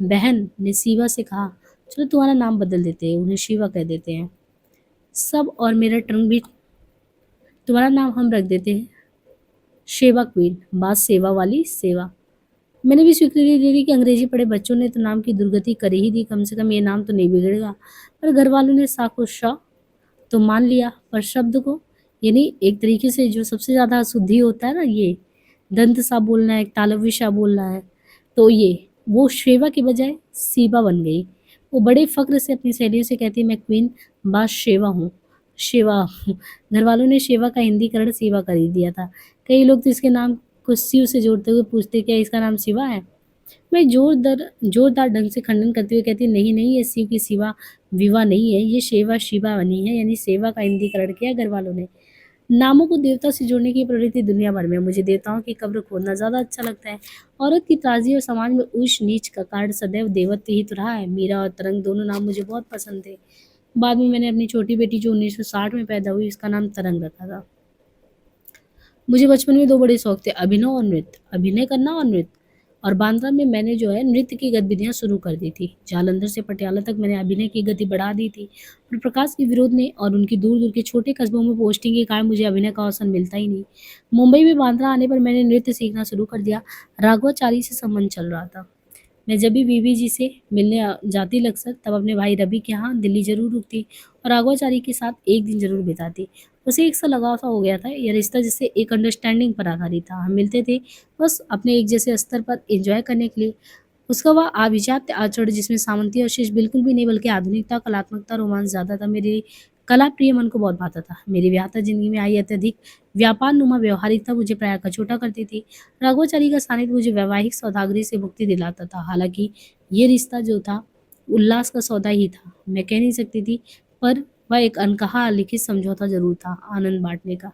A: बहन ने शिवा से कहा, चलो तुम्हारा नाम बदल देते हैं, उन्हें शिवा कह देते हैं सब, और मेरा ट्रंक भी तुम्हारा नाम हम रख देते हैं शेवा क्वीन, बात सेवा वाली सेवा। मैंने भी स्वीकृति दे दी कि अंग्रेजी पढ़े बच्चों ने तो नाम की दुर्गति कर ही दी, कम से कम ये नाम तो नहीं बिगड़ेगा। पर घर वालों ने सा को श तो मान लिया, पर शब्द को, यानी एक तरीके से जो सबसे ज़्यादा अशुद्धि होता है ना, ये दंत सा बोलना है, तालव्य सा बोलना है, तो ये वो शेवा की बजाय सीबा बन गई। वो बड़े फ़क्र से अपनी सहेलियों से कहती, मैं क्वीन बा शेवा हूँ। शेवा घर वालों ने शेवा का हिंदीकरण सेवा कर ही दिया था। कई लोग तो इसके नाम को शिव से जोड़ते हुए पूछते, क्या इसका नाम शिवा है? मैं जोरदार ढंग से खंडन करते हुए कहती, नहीं नहीं, ये शिव की शिवा विवा नहीं है, ये शेवा शिवा बनी है, यानी सेवा का हिंदीकरण किया घर वालों ने। नामों को देवता से जोड़ने की प्रवृत्ति दुनिया भर में है। मुझे देवताओं की कब्र खोदना ज़्यादा अच्छा लगता है। औरत की ताज़गी और समाज में ऊंच नीच का कारण सदैव देवत्व ही तो रहा है। मीरा और तरंग दोनों नाम मुझे बहुत पसंद थे। बाद में मैंने अपनी छोटी बेटी जो 1960 में पैदा हुई, उसका नाम तरंग रखा था। मुझे बचपन में दो बड़े शौक थे, अभिनय और नृत्य, अभिनय करना और नृत्य। और बांद्रा में मैंने जो है नृत्य की गतिविधियां शुरू कर दी थी। जालंधर से पटियाला तक मैंने अभिनय की गति बढ़ा दी थी। पर प्रकाश के विरोध ने और उनकी दूर दूर के छोटे कस्बों में पोस्टिंग के कारण मुझे अभिनय का अवसर मिलता ही नहीं। मुंबई में बांद्रा आने पर मैंने नृत्य सीखना शुरू कर दिया। राघवाचारी से संबंध चल रहा था। मैं जब भी बीवी जी से मिलने जाती अक्सर, तब अपने भाई रवि के यहाँ दिल्ली ज़रूर रुकती और राघवाचारी के साथ एक दिन ज़रूर बिताती। उसे एक सा लगाव सा हो गया था। यह रिश्ता जैसे एक अंडरस्टैंडिंग पर आधारित था। हम मिलते थे बस अपने एक जैसे स्तर पर एंजॉय करने के लिए। उसका वह आभिजात्य आचरण जिसमें सामंती और शिष्ट बिल्कुल भी नहीं, बल्कि आधुनिकता, कलात्मकता, रोमांस ज़्यादा था, मेरे कला प्रिय मन को बहुत भाता था। मेरी व्याहता जिंदगी में आई अत्यधिक व्यापार नुमा व्यवहारिकता मुझे प्राय कचोटा करती थी। राघवाचारी का सानिध्य मुझे वैवाहिक सौदागरी से मुक्ति दिलाता था। हालांकि ये रिश्ता जो था उल्लास का सौदा ही था, मैं कह नहीं सकती थी, पर वह एक अनकहा लिखित समझौता जरूर था, आनंद बांटने का।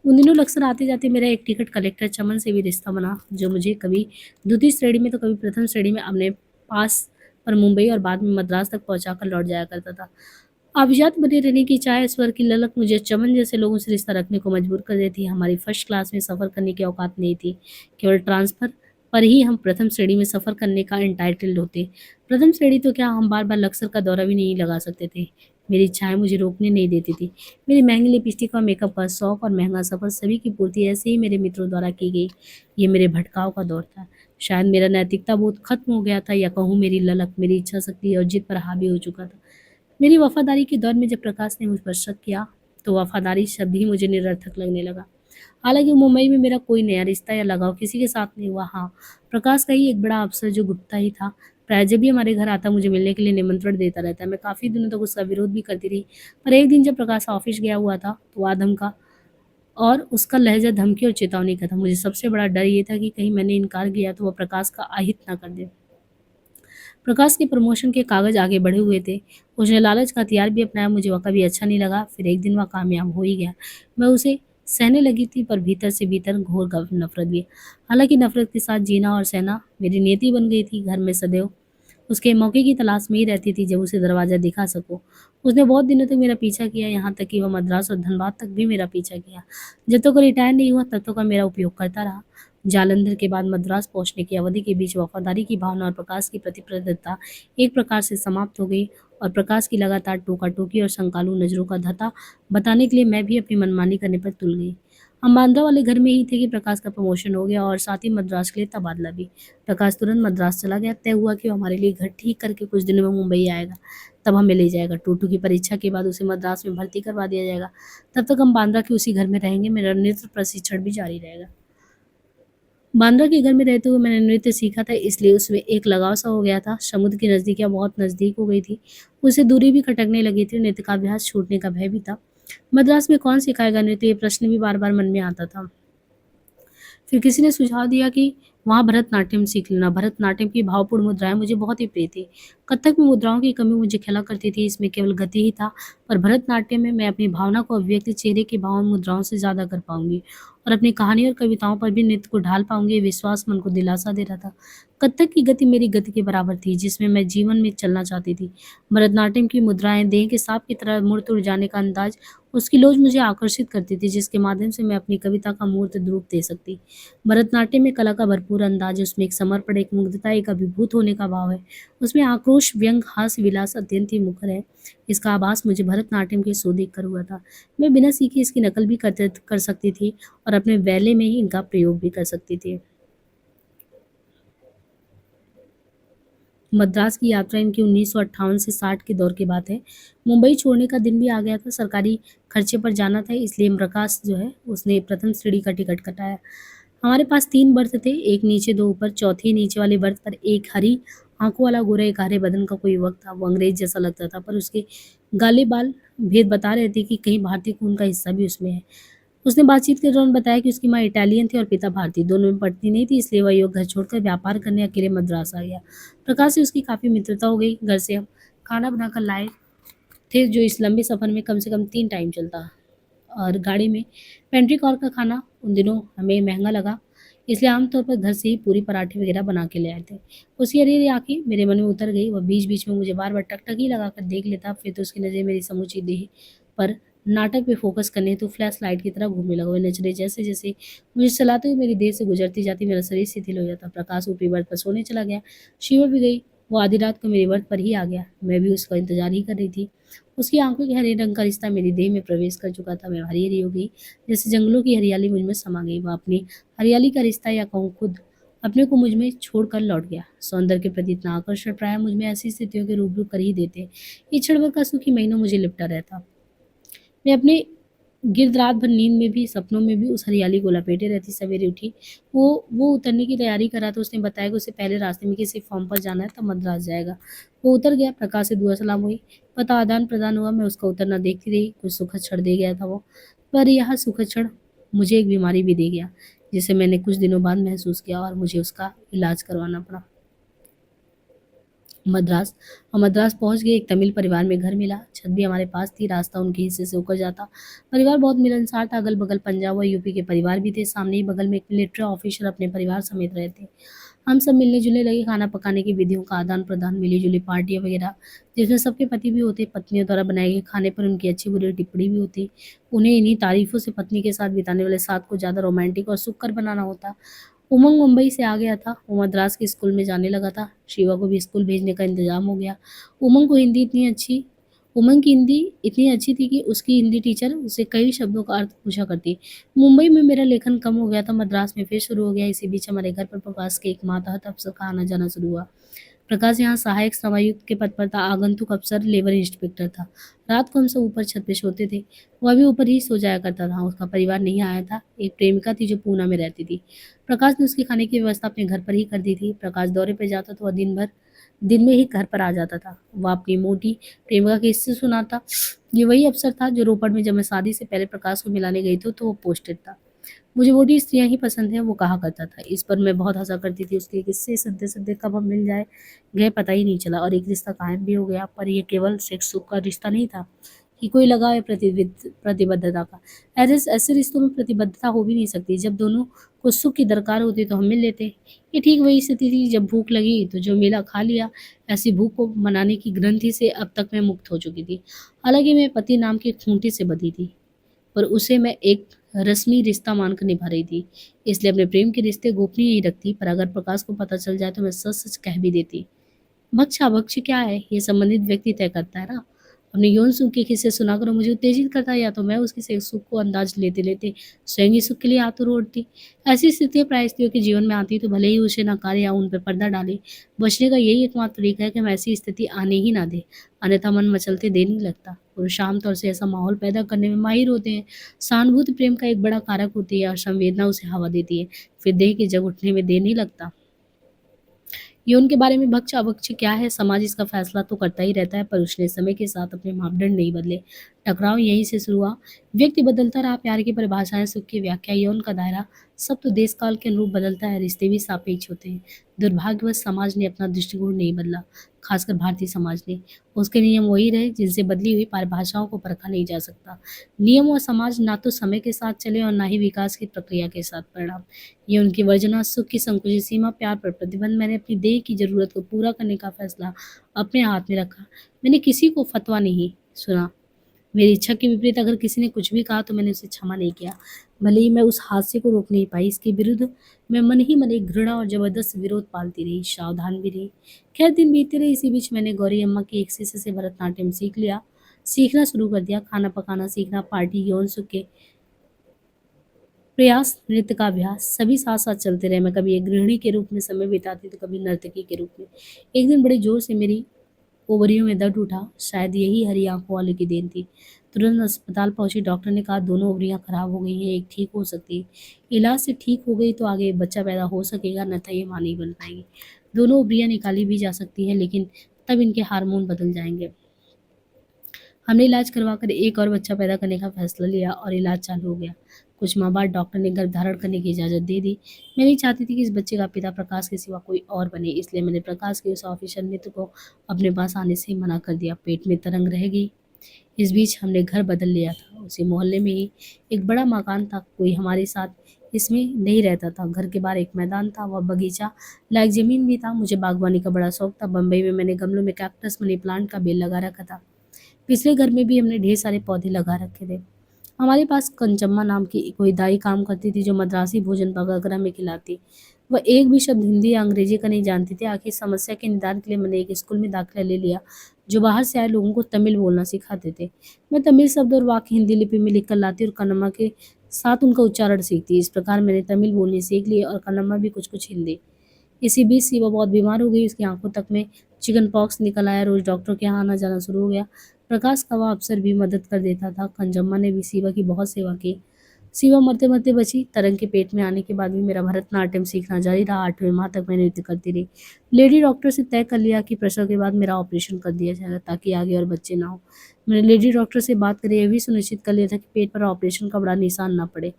A: उन दिनों अक्सर आते जाते मेरा एक टिकट कलेक्टर चमन से भी रिश्ता बना, जो मुझे कभी द्वितीय श्रेणी में तो कभी प्रथम श्रेणी में अपने पास पर मुंबई और बाद में मद्रास तक पहुंचाकर लौट जाया करता था। अभिजात बने रहने की चाह, स्वर की ललक मुझे चमन जैसे लोगों से रिश्ता रखने को मजबूर कर देती। हमारी फर्स्ट क्लास में सफ़र करने की औकात नहीं थी। केवल ट्रांसफ़र पर ही हम प्रथम श्रेणी में सफ़र करने का एंटाइटल्ड होते। प्रथम श्रेणी तो क्या, हम बार बार लक्सर का दौरा भी नहीं लगा सकते थे। मेरी इच्छाएं मुझे रोकने नहीं देती थी। मेरी महंगी लिपस्टिक और मेकअप का शौक और महंगा सफ़र सभी की पूर्ति ऐसे ही मेरे मित्रों द्वारा की गई। ये मेरे भटकाव का दौर था। शायद मेरा नैतिकता बोध खत्म हो गया था, या कहूँ मेरी ललक, मेरी इच्छा शक्ति और जिद पर हावी हो चुका था। मेरी वफादारी के दौर में जब प्रकाश ने मुझ पर शक किया, तो वफादारी शब्द ही मुझे निरर्थक लगने लगा। हालांकि मुंबई में मेरा कोई नया रिश्ता या लगाव किसी के साथ नहीं हुआ। हाँ, प्रकाश का ही एक बड़ा अफसर जो गुप्ता ही था, प्राय जब भी हमारे घर आता मुझे मिलने के लिए निमंत्रण देता रहता। मैं काफ़ी दिनों तक उसका विरोध भी करती रही, पर एक दिन जब प्रकाश ऑफिस गया हुआ था तो वह धमका, और उसका लहजा धमकी और चेतावनी का था। मुझे सबसे बड़ा डर ये था कि कहीं मैंने इनकार किया तो वह प्रकाश का अहित ना कर दे। प्रकाश के प्रमोशन के कागज आगे बढ़े हुए थे। उसने लालच का हथियार भी अपनाया। मुझे वह कभी अच्छा नहीं लगा। फिर एक दिन वह कामयाब हो ही गया। मैं उसे सहने लगी थी, पर भीतर से भीतर घोर नफ़रत भी। हालाँकि नफ़रत के साथ जीना और सहना मेरी नियति बन गई थी। घर में सदैव उसके मौके की तलाश में ही रहती थी जब उसे दरवाज़ा दिखा सकूँ। उसने बहुत दिनों तक मेरा पीछा किया, यहाँ तक कि वह मद्रास और धनबाद तक भी मेरा पीछा किया। जब तक वो रिटायर नहीं हुआ तब तक वह मेरा उपयोग करता रहा। जालंधर के बाद मद्रास पहुँचने की अवधि के बीच वफ़ादारी की भावना और प्रकाश की प्रतिबद्धता एक प्रकार से समाप्त हो गई, और प्रकाश की लगातार टोका-टोकी और शंकालू नज़रों का धता बताने के लिए मैं भी अपनी मनमानी करने पर तुल गई। हम बांद्रा वाले घर में ही थे कि प्रकाश का प्रमोशन हो गया और साथ ही मद्रास के लिए तबादला भी। प्रकाश तुरंत मद्रास चला गया। तय हुआ कि वो हमारे लिए घर ठीक करके कुछ दिनों में मुंबई आएगा, तब हमें ले जाएगा। टूटू की परीक्षा के बाद उसे मद्रास में भर्ती करवा दिया जाएगा। तब तक हम बांद्रा के उसी घर में रहेंगे। मेरा नृत्य प्रशिक्षण भी जारी रहेगा। बांद्रा के घर में रहते हुए मैंने नृत्य सीखा था, इसलिए उसमें एक लगाव सा हो गया था। समुद्र की नज़दीकियाँ बहुत नज़दीक हो गई थी। उससे दूरी भी खटकने लगी थी। नृत्य का अभ्यास छूटने का भय भी था। मद्रास में कौन सिखाएगा नृत्य, ये प्रश्न भी बार बार मन में आता था। फिर किसी ने सुझाव दिया कि वहाँ भरतनाट्यम सीख लेना। भरतनाट्यम की भावपूर्ण मुद्राएं मुझे बहुत ही प्रिय थी। कथक में मुद्राओं की कमी मुझे खला करती थी, इसमें केवल गति ही था। पर भरतनाट्यम में मैं अपनी भावना को अभिव्यक्ति चेहरे की भाव मुद्राओं से ज़्यादा कर पाऊंगी, और अपनी कहानी और कविताओं पर भी नृत्य को ढाल पाऊंगी। ये विश्वास मन को दिलासा दे रहा था। कथक की गति मेरी गति के बराबर थी, जिसमें मैं जीवन में चलना चाहती थी। भरतनाट्यम की मुद्राएं देह के सांप की तरह मुड़ तुड़ जाने का अंदाज, उसकी लोच मुझे आकर्षित करती थी, जिसके माध्यम से मैं अपनी कविता का मूर्त रूप दे सकती। भरतनाट्यम में कला का भरपूर अंदाज है, उसमें एक समर्पण, एक मुग्धता, एक अभिभूत होने का भाव है। उसमें आक्रोश, व्यंग, हास्य, विलास अत्यंत ही मुखर है। इसका आभास मुझे भरतनाट्यम के शो देख कर हुआ था। मैं बिना सीखे इसकी नकल भी कर सकती थी, और अपने वैले में ही इनका प्रयोग भी कर सकती थी। मद्रास की यात्रा इनकी 1958 से 60 के दौर की बात है। मुंबई छोड़ने का दिन भी आ गया था। सरकारी खर्चे पर जाना था, इसलिए प्रकाश जो है उसने प्रथम श्रेणी का टिकट कटाया। हमारे पास 3 बर्थ थे, एक नीचे 2 ऊपर। चौथी नीचे वाली बर्थ पर एक हरी आंखों वाला गोरा, एक हरे बदन का कोई युवक था। वो अंग्रेज जैसा लगता था, पर उसके गाले बाल भेद बता रहे थे कि कहीं भारतीय खून का हिस्सा भी उसमें है। उसने बातचीत के दौरान बताया कि उसकी माँ इटालियन थी और पिता भारतीय। दोनों में पटती नहीं थी, इसलिए वह युवक घर छोड़कर व्यापार करने अकेले मद्रास आ गया। प्रकाश से उसकी काफ़ी मित्रता हो गई। घर से हम खाना बनाकर लाए थे, जो इस लंबे सफ़र में कम से कम 3 टाइम चलता। और गाड़ी में पेंट्री कार का खाना उन दिनों हमें महंगा लगा, इसलिए आमतौर पर घर से ही पूरी पराठे वगैरह बना के ले आए थे। उसकी हरी-हरी आँखें मेरे मन में उतर गई। वह बीच-बीच में मुझे बार-बार टकटकी लगाकर देख लेता, फिर तो उसकी नज़रें मेरी समूची देह पर नाटक पे फ़ोकस करने हेतु फ्लैश लाइट की तरह घूमने लगा। वह नज़रें जैसे-जैसे मुझे चलाते हुए मेरी देह से गुजरती जाती, मेरा शरीर शिथिल हो जाता। प्रकाश ऊपरी बर्थ पर सोने चला गया। शिवा भी गई। वो आधी रात को मेरी बर्थ पर ही आ गया। मैं भी उसका इंतज़ार ही कर रही थी। उसकी आँखों के हरे रंग का रिश्ता मेरी देह में प्रवेश कर चुका था। मैं हरी-हरी हो गई, जैसे जंगलों की हरियाली मुझ में समा गई। वह अपनी हरियाली का रिश्ता, या कहूँ खुद अपने को मुझ में छोड़कर लौट गया। सौंदर्य के प्रति इतना आकर्षण प्रायः मुझ में ऐसी स्थितियों के रूबरू कर ही देते। ये क्षण भर का सुख ही महीनों मुझे लिपटा रहता। मैं अपने गिर्द रात भर नींद में भी, सपनों में भी उस हरियाली को लपेटे रहती। सवेरे उठी, वो उतरने की तैयारी कर रहा था। उसने बताया कि उसे पहले रास्ते में किसी फॉर्म पर जाना है, तब मद्रास जाएगा। वो उतर गया। प्रकाश से दुआ सलाम हुई, पता आदान प्रदान हुआ। मैं उसका उतरना देखती रही। कुछ सुखद क्षण दे गया था वो, पर यह सुखद क्षण मुझे एक बीमारी भी दे गया, जिसे मैंने कुछ दिनों बाद महसूस किया, और मुझे उसका इलाज करवाना पड़ा। मद्रास और मद्रास पहुंच गए। एक तमिल परिवार में घर मिला। छत भी हमारे पास थी, रास्ता उनके हिस्से से होकर जाता। परिवार बहुत मिलनसार था। अगल बगल पंजाब और यूपी के परिवार भी थे। सामने ही बगल में एक मिलिट्री ऑफिसर अपने परिवार समेत रहते। हम सब मिलने जुलने लगे। खाना पकाने की विधियों का आदान प्रदान, मिली जुली पार्टियां वगैरह, जिसमें सबके पति भी होते। पत्नियों द्वारा बनाए गए खाने पर उनकी अच्छी बुरी टिप्पणी भी होती। उन्हें इन्हीं तारीफों से पत्नी के साथ बिताने वाले साथ को ज़्यादा रोमांटिक और सुखकर बनाना होता। उमंग मुंबई से आ गया था। वो मद्रास के स्कूल में जाने लगा था। शिवा को भी स्कूल भेजने का इंतजाम हो गया। उमंग को हिंदी इतनी अच्छी उमंग की हिंदी इतनी अच्छी थी कि उसकी हिंदी टीचर उससे कई शब्दों का अर्थ पूछा करती। मुंबई में मेरा लेखन कम हो गया था, मद्रास में फिर शुरू हो गया। इसी बीच हमारे घर पर प्रकाश के एक मातहत अफसर का आना जाना शुरू हुआ। प्रकाश यहाँ सहायक समायुक्त के पद पर था। आगंतुक अफसर लेबर इंस्पेक्टर था। रात को हम सब ऊपर छत पे सोते थे। वह भी ऊपर ही सो जाया करता था। उसका परिवार नहीं आया था। एक प्रेमिका थी जो पूना में रहती थी। प्रकाश ने उसके खाने की व्यवस्था अपने घर पर ही कर दी थी। प्रकाश दौरे पे जाता तो वह दिन में ही घर पर आ जाता था। वह अपनी मोटी प्रेमिका के हिस्से सुनाता। ये वही अफसर था जो रोपड़ में, जब मैं शादी से पहले प्रकाश को मिलाने गई थी, तो वो पोस्टेड था। मुझे मोटी स्त्रियाँ ही पसंद हैं, वो कहा करता था। इस पर मैं बहुत हँसा करती थी। उसके किस्से सुनते-सुनते कब हम मिल जाए गए पता ही नहीं चला, और एक रिश्ता कायम भी हो गया। पर ये केवल सेक्स सुख का रिश्ता नहीं था। कि कोई लगाव है प्रतिबद्धता का। ऐसे ऐसे रिश्तों में प्रतिबद्धता हो भी नहीं सकती। जब दोनों को सुख की दरकार होती तो हम मिल लेते। ये ठीक वही स्थिति थी, जब भूख लगी तो जो मिला खा लिया। ऐसी भूख को मनाने की ग्रंथि से अब तक मैं मुक्त हो चुकी थी। हालांकि मैं पति नाम की खूंटी से बंधी थी, पर उसे मैं एक रस्मी रिश्ता मानकर निभा रही थी। इसलिए अपने प्रेम के रिश्ते गोपनीय ही रखती, पर अगर प्रकाश को पता चल जाए तो मैं सच सच कह भी देती। भक्ष्याभक्ष्य क्या है, ये संबंधित व्यक्ति तय करता है ना। अपने यौन सुख के किस्से सुनाकर वो मुझे उत्तेजित करता है, या तो मैं उसके से सुख को अंदाज लेते लेते स्वयं ही सुख के लिए आतुर उठती। ऐसी स्थितियां प्राय स्त्रियों के जीवन में आती तो भले ही उसे नकारे या उन पर पर्दा डाले, बचने का यही एकमात्र तरीका है कि हम ऐसी स्थिति आने ही ना दे, अन्यथा मन मचलते देर नहीं लगता। पुरुष आमतौर से ऐसा माहौल पैदा करने में माहिर होते हैं। सहानुभूति प्रेम का एक बड़ा कारक होती है और संवेदना उसे हवा देती है, फिर देह के जग उठने में देर नहीं लगता। यौन के बारे में भक्ष्य अभक्ष्य क्या है, समाज इसका फैसला तो करता ही रहता है, पर उसने समय के साथ अपने मापदंड नहीं बदले। टकराव यहीं से शुरू हुआ। व्यक्ति बदलता रहा, प्यार की परिभाषाएं, सुख की व्याख्या, यौन का दायरा, सब तो देश काल के अनुरूप बदलता है। रिश्ते भी सापेक्ष होते हैं। दुर्भाग्यवश समाज ने अपना दृष्टिकोण नहीं बदला, खासकर भारतीय समाज ने। उसके नियम वही रहे जिनसे बदली हुई परिभाषाओं को परखा नहीं जा सकता। नियम और समाज ना तो समय के साथ चले और ना ही विकास की प्रक्रिया के साथ परिणाम। ये उनकी वर्जना, सुख की संकुचित सीमा, प्यार पर प्रतिबंध। मैंने अपनी देह की जरूरत को पूरा करने का फैसला अपने हाथ में रखा। मैंने किसी को फतवा नहीं सुना। मेरी इच्छा के विपरीत अगर किसी ने कुछ भी कहा तो मैंने उसे क्षमा नहीं किया। भले ही मैं उस हादसे को रोक नहीं पाई, इसके विरुद्ध मैं मन ही मन एक घृणा और जबरदस्त विरोध पालती रही, सावधान भी रही। खैर, दिन बीतते रहे। इसी बीच मैंने गौरी अम्मा की एक शिष्य से भरतनाट्यम सीख लिया, सीखना शुरू कर दिया। खाना पकाना सीखना, पार्टी, यौन सुख के प्रयास, नृत्य का अभ्यास, सभी साथ साथ चलते रहे। मैं कभी एक गृहिणी के रूप में समय बिताती तो कभी नर्तकी के रूप में। एक दिन बड़े जोर से मेरी ओवरियों में दर्द उठा। शायद यही हरी आंखों वाले की देन थी। तुरंत अस्पताल पहुंची। डॉक्टर ने कहा दोनों ओवरियां खराब हो गई हैं, एक ठीक हो सकती है। इलाज से ठीक हो गई तो आगे बच्चा पैदा हो सकेगा, अन्यथा ये मां नहीं बन पाएगी। दोनों ओवरियां निकाली भी जा सकती हैं, लेकिन तब इनके हार्मोन बदल जाएंगे। हमने इलाज करवाकर एक और बच्चा पैदा करने का फैसला लिया और इलाज चालू हो गया। कुछ माह बाद डॉक्टर ने गर्भधारण करने की इजाज़त दे दी। मैं नहीं चाहती थी कि इस बच्चे का पिता प्रकाश के सिवा कोई और बने, इसलिए मैंने प्रकाश के उस ऑफिसर मित्र को अपने पास आने से मना कर दिया। पेट में तरंग रह गई। इस बीच हमने घर बदल लिया था। उसी मोहल्ले में ही एक बड़ा मकान था। कोई हमारे साथ इसमें नहीं रहता था। घर के बाहर एक मैदान था, वह बगीचा लायक जमीन भी था। मुझे बागवानी का बड़ा शौक था। बम्बई में मैंने गमलों में कैक्टस, मनी प्लांट का बेल लगा रखा था। पिछले घर में भी हमने ढेर सारे पौधे लगा रखे थे। हमारे पास कंचम्मा नाम की कोई दाई काम करती थी, जो मद्रासी भोजन पकाकर हमें खिलाती। वह एक भी शब्द हिंदी या अंग्रेजी का नहीं जानती थी। आखिर समस्या के निदान के लिए मैंने एक स्कूल में दाखिला ले लिया, जो बाहर से आए लोगों को तमिल बोलना सिखाते थे। मैं तमिल शब्द और वाक्य हिंदी लिपि में लिख कर लाती और कन्नम्मा के साथ उनका उच्चारण सीखती। इस प्रकार मैंने तमिल बोलनी सीख ली और कन्नम्मा भी कुछ कुछ हिंदी। इसी बीच शिवा बहुत बीमार हो गई। उसकी आंखों तक में चिकन पॉक्स निकल आया। रोज डॉक्टर के यहाँ आना जाना शुरू हो गया। प्रकाश का वह अफसर भी मदद कर देता था। कंजम्मा ने भी शिवा की बहुत सेवा की। शिवा मरते मरते बची। तरंग के पेट में आने के बाद भी मेरा भरतनाट्यम सीखना जारी रहा। 8वें माह तक मैं नृत्य करती रही। लेडी डॉक्टर से तय कर लिया कि प्रसव के बाद मेरा ऑपरेशन कर दिया जाएगा, ताकि आगे और बच्चे ना हो। मैंने लेडी डॉक्टर से बात कर यह भी सुनिश्चित कर लिया था कि पेट पर ऑपरेशन का बड़ा निशान ना पड़े।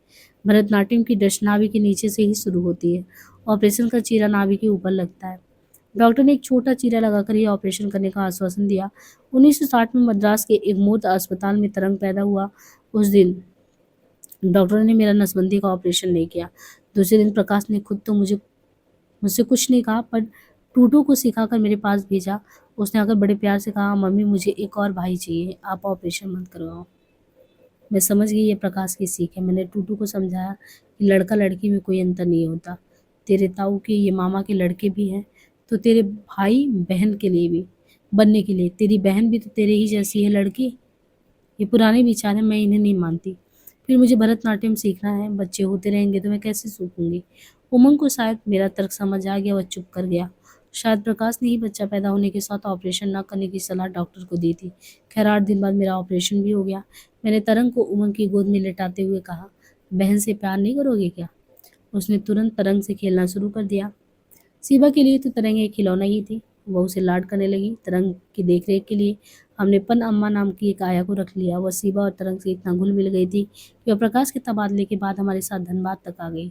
A: भरतनाट्यम की डस्ट नाभि के नीचे से ही शुरू होती है। ऑपरेशन का चीरा नाभि के ऊपर लगता है। डॉक्टर ने एक छोटा चीरा लगाकर यह ऑपरेशन करने का आश्वासन दिया। 1960 में मद्रास के एक मूर्त अस्पताल में तरंग पैदा हुआ। उस दिन डॉक्टरों ने मेरा नसबंदी का ऑपरेशन नहीं किया। दूसरे दिन प्रकाश ने खुद तो मुझसे कुछ नहीं कहा, पर टूटू को सिखाकर मेरे पास भेजा। उसने आकर बड़े प्यार से कहा, मम्मी मुझे एक और भाई चाहिए, आप ऑपरेशन मत करवाओ। मैं समझ गई ये प्रकाश की सीख है। मैंने टूटू को समझाया कि लड़का लड़की में कोई अंतर नहीं होता। तेरे ताऊ के ये मामा के लड़के भी हैं, तो तेरे भाई बहन के लिए भी बनने के लिए तेरी बहन भी तो तेरे ही जैसी है लड़की। ये पुराने विचार हैं, मैं इन्हें नहीं मानती। फिर मुझे भरतनाट्यम सीखना है। बच्चे होते रहेंगे तो मैं कैसे सीखूंगी। उमंग को शायद मेरा तर्क समझ आ गया। वह चुप कर गया। शायद प्रकाश ने ही बच्चा पैदा होने के साथ ऑपरेशन न करने की सलाह डॉक्टर को दी थी। खैर, 8 दिन बाद मेरा ऑपरेशन भी हो गया। मैंने तरंग को उमंग की गोद में लेटाते हुए कहा, बहन से प्यार नहीं करोगे क्या? उसने तुरंत तरंग से खेलना शुरू कर दिया। शिवा के लिए तो तरंग एक खिलौना ही थी। वह उसे लाड करने लगी। तरंग की देखरेख के लिए हमने पन अम्मा नाम की एक आया को रख लिया। वह शिवा और तरंग से इतना घुल मिल गई थी कि वह प्रकाश के तबादले के बाद हमारे साथ धनबाद तक आ गई।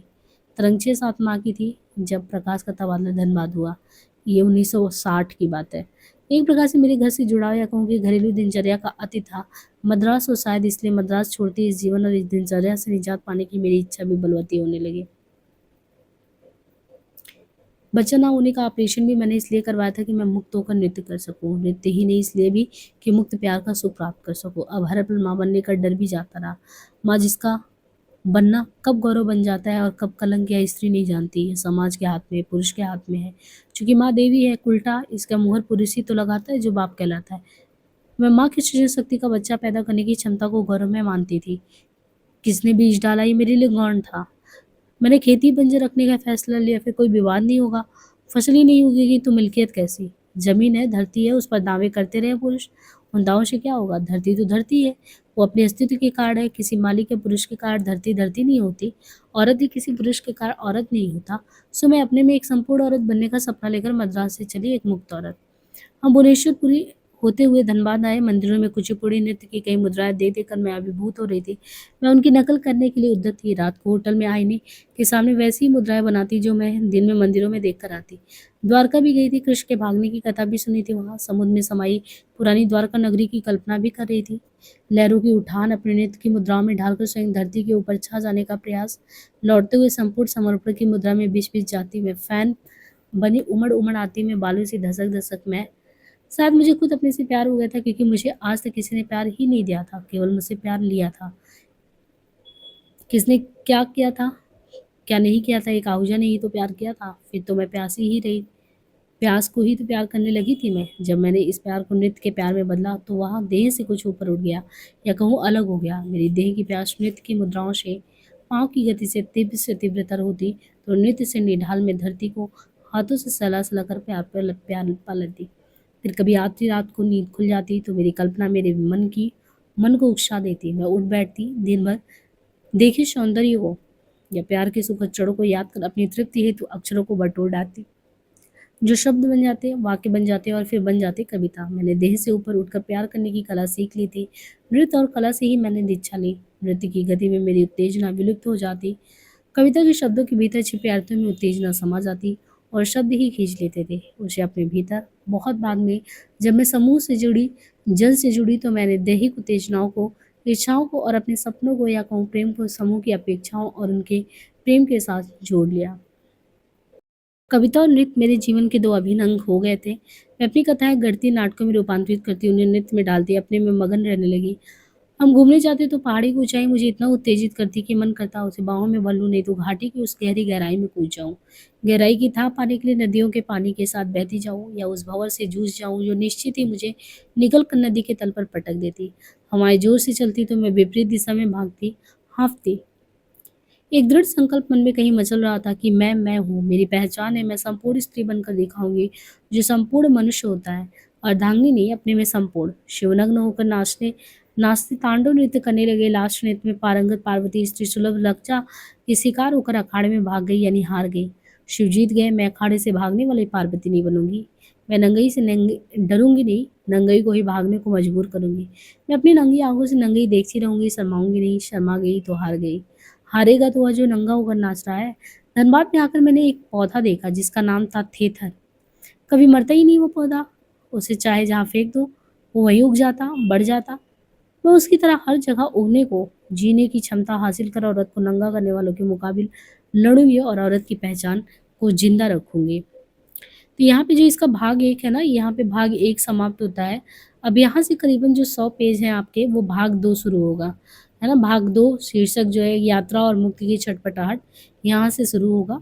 A: तरंग 6-7 माह की थी जब प्रकाश का तबादला धनबाद हुआ। ये 1960 की बात है। एक प्रकार से मेरे घर से जुड़ाव या कहूँ कि घरेलू दिनचर्या का अति था। मद्रास और शायद इसलिए मद्रास छोड़ते इस जीवन और इस दिनचर्या से निजात पाने की मेरी इच्छा भी बलवती होने लगी। बच्चा ना होने का ऑपरेशन भी मैंने इसलिए करवाया था कि मैं मुक्त होकर नृत्य कर सकूँ। नृत्य ही नहीं इसलिए भी कि मुक्त प्यार का सुख प्राप्त कर सकूँ। अब हर पल माँ बनने का डर भी जाता रहा। माँ जिसका बनना कब गौरव बन जाता है और कब कलंक या स्त्री नहीं जानती। ये समाज के हाथ में, पुरुष के हाथ में है। चूँकि माँ देवी है, उल्टा इसका मुहर पुरुष ही तो लगाता है जो बाप कहलाता है। मैं माँ की सृजन शक्ति का बच्चा पैदा करने की क्षमता को गौरव में मानती थी। किसने बीज डाला ये मेरे लिए गौण था। मैंने खेती बंजर रखने का फैसला लिया, फिर कोई विवाद नहीं होगा, फसल ही नहीं उगेगी तो मिल्कियत कैसी? जमीन है, धरती है, उस पर दावे करते रहे पुरुष। उन दावों से क्या होगा? धरती तो धरती है, वो अपने अस्तित्व के कारण है। किसी मालिक या पुरुष के कारण धरती धरती नहीं होती, औरत ही किसी पुरुष के कारण औरत नहीं होता। सो मैं अपने में एक संपूर्ण औरत बनने का सपना लेकर मद्रास से चली, एक मुक्त औरत। हम भुवनेश्वरपुरी होते हुए धनबाद आए। मंदिरों में कुचिपुड़ी नृत्य की कई मुद्राएं दे देकर मैं अभिभूत हो रही थी। मैं उनकी नकल करने के लिए उद्यत थी। रात को होटल में आईने के सामने वैसी ही मुद्राएं बनाती जो मैं दिन में मंदिरों में देख कर आती। द्वारका भी गई थी, कृष्ण के भागने की कथा भी सुनी थी। वहां समुद्र में समाई पुरानी द्वारका नगरी की कल्पना भी कर रही थी। लहरों की उठान अपने नृत्य की मुद्राओं में ढालकर स्वयं धरती के ऊपर छा जाने का प्रयास। लौटते हुए संपूर्ण समर्पण की मुद्रा में बीच बीच जाती मैं फैन बनी उमड़ उमड़ आती मैं बालों से धसक धसक मैं। शायद मुझे खुद अपने से प्यार हो गया था, क्योंकि मुझे आज तक किसी ने प्यार ही नहीं दिया था, केवल मुझसे प्यार लिया था। किसने क्या किया था, क्या नहीं किया था? एक आहूजा ने ही तो प्यार किया था। फिर तो मैं प्यासी ही रही। प्यास को ही तो प्यार करने लगी थी मैं। जब मैंने इस प्यार को नृत्य के प्यार में बदला तो वहाँ देह से कुछ ऊपर उठ गया, या कहूँ अलग हो गया। मेरी देह की प्यास नृत्य की मुद्राओं से, पाँव की गति से तीव्रतर होती तो नृत्य से निढाल में धरती को हाथों से सला सला कर प्यार पा लेती। फिर कभी आधी रात को नींद खुल जाती तो मेरी कल्पना मेरे मन को उकसा देती। मैं उठ बैठती, दिन भर देखे सौंदर्य को या प्यार के सुखद क्षणों को याद कर अपनी तृप्ति हेतु अक्षरों को बटोर डालती, जो शब्द बन जाते, वाक्य बन जाते और फिर बन जाते कविता। मैंने देह से ऊपर उठकर प्यार करने की कला सीख ली थी। नृत्य और कला से ही मैंने दीक्षा ली। नृत्य की गति में मेरी उत्तेजना विलुप्त हो जाती। कविता के शब्दों के भीतर छिपे अर्थों में उत्तेजना समा जाती और शब्द ही खींच लेते थे उसे अपने भीतर। बहुत बाद में जब मैं समूह से जुड़ी, जल से जुड़ी, तो मैंने दैहिक उत्तेजनाओं को, इच्छाओं को और अपने सपनों को या कहूँ प्रेम को समूह की अपेक्षाओं और उनके प्रेम के साथ जोड़ लिया। कविता और नृत्य मेरे जीवन के दो अभिन्न अंग हो गए थे। मैं अपनी कथाएं गढ़ती, नाटकों में रूपांतरित करती, उन्हें नृत्य में डालती, अपने में मगन रहने लगी। हम घूमने जाते तो पहाड़ी की ऊंचाई मुझे इतना उत्तेजित करती कि मन करता उसे बाहों में भर लूं, नहीं तो घाटी की उस गहरी गहराई में कूद जाऊं। गहराई की थाह पाने के लिए नदियों के पानी के साथ बहती जाऊं, या उस भंवर से जूझ जाऊं जो निश्चित ही मुझे निकल कर नदी के तल पर पटक देती। हवाएं जोर से चलती तो मैं विपरीत दिशा में भागती, हाँफती। एक दृढ़ संकल्प मन में कहीं मचल रहा था कि मैं हूँ, मेरी पहचान है, मैं संपूर्ण स्त्री बनकर दिखाऊंगी जो संपूर्ण मनुष्य होता है। अर्धांगिनी नहीं, अपने में संपूर्ण। शिवनग्न होकर नाचते नाचते तांडव नृत्य करने लगे। लास्ट नृत्य में पारंगत पार्वती स्त्री सुलभ लज्जा की शिकार होकर अखाड़े में भाग गई, यानी हार गई। शिव जीत गए, मैं अखाड़े से भागने वाली पार्वती नहीं बनूंगी। मैं नंगई से डरूंगी नहीं, नंगई को ही भागने को मजबूर करूंगी। मैं अपनी नंगी आंखों से नंगई देखती रहूंगी, शर्माऊंगी नहीं। शर्मा गई तो हार गई। हारेगा तो वह जो नंगा होकर नाच रहा है। धनबाद में आकर मैंने एक पौधा देखा जिसका नाम था थेथर। कभी मरता ही नहीं वो पौधा। उसे चाहे जहाँ फेंक दो वो वहीं उग जाता, बढ़ जाता। मैं उसकी तरह हर जगह उगने को, जीने की क्षमता हासिल कर औरत को नंगा करने वालों के मुकाबिल लड़ूंगी और औरत की पहचान को जिंदा रखूंगी। तो यहाँ पे जो इसका भाग एक है ना, यहाँ पे भाग एक समाप्त होता है। अब यहाँ से करीबन जो 100 पेज हैं आपके, वो भाग 2 शुरू होगा, है ना। भाग 2 शीर्षक जो है यात्रा और मुक्ति की छटपटाहट, यहाँ से शुरू होगा।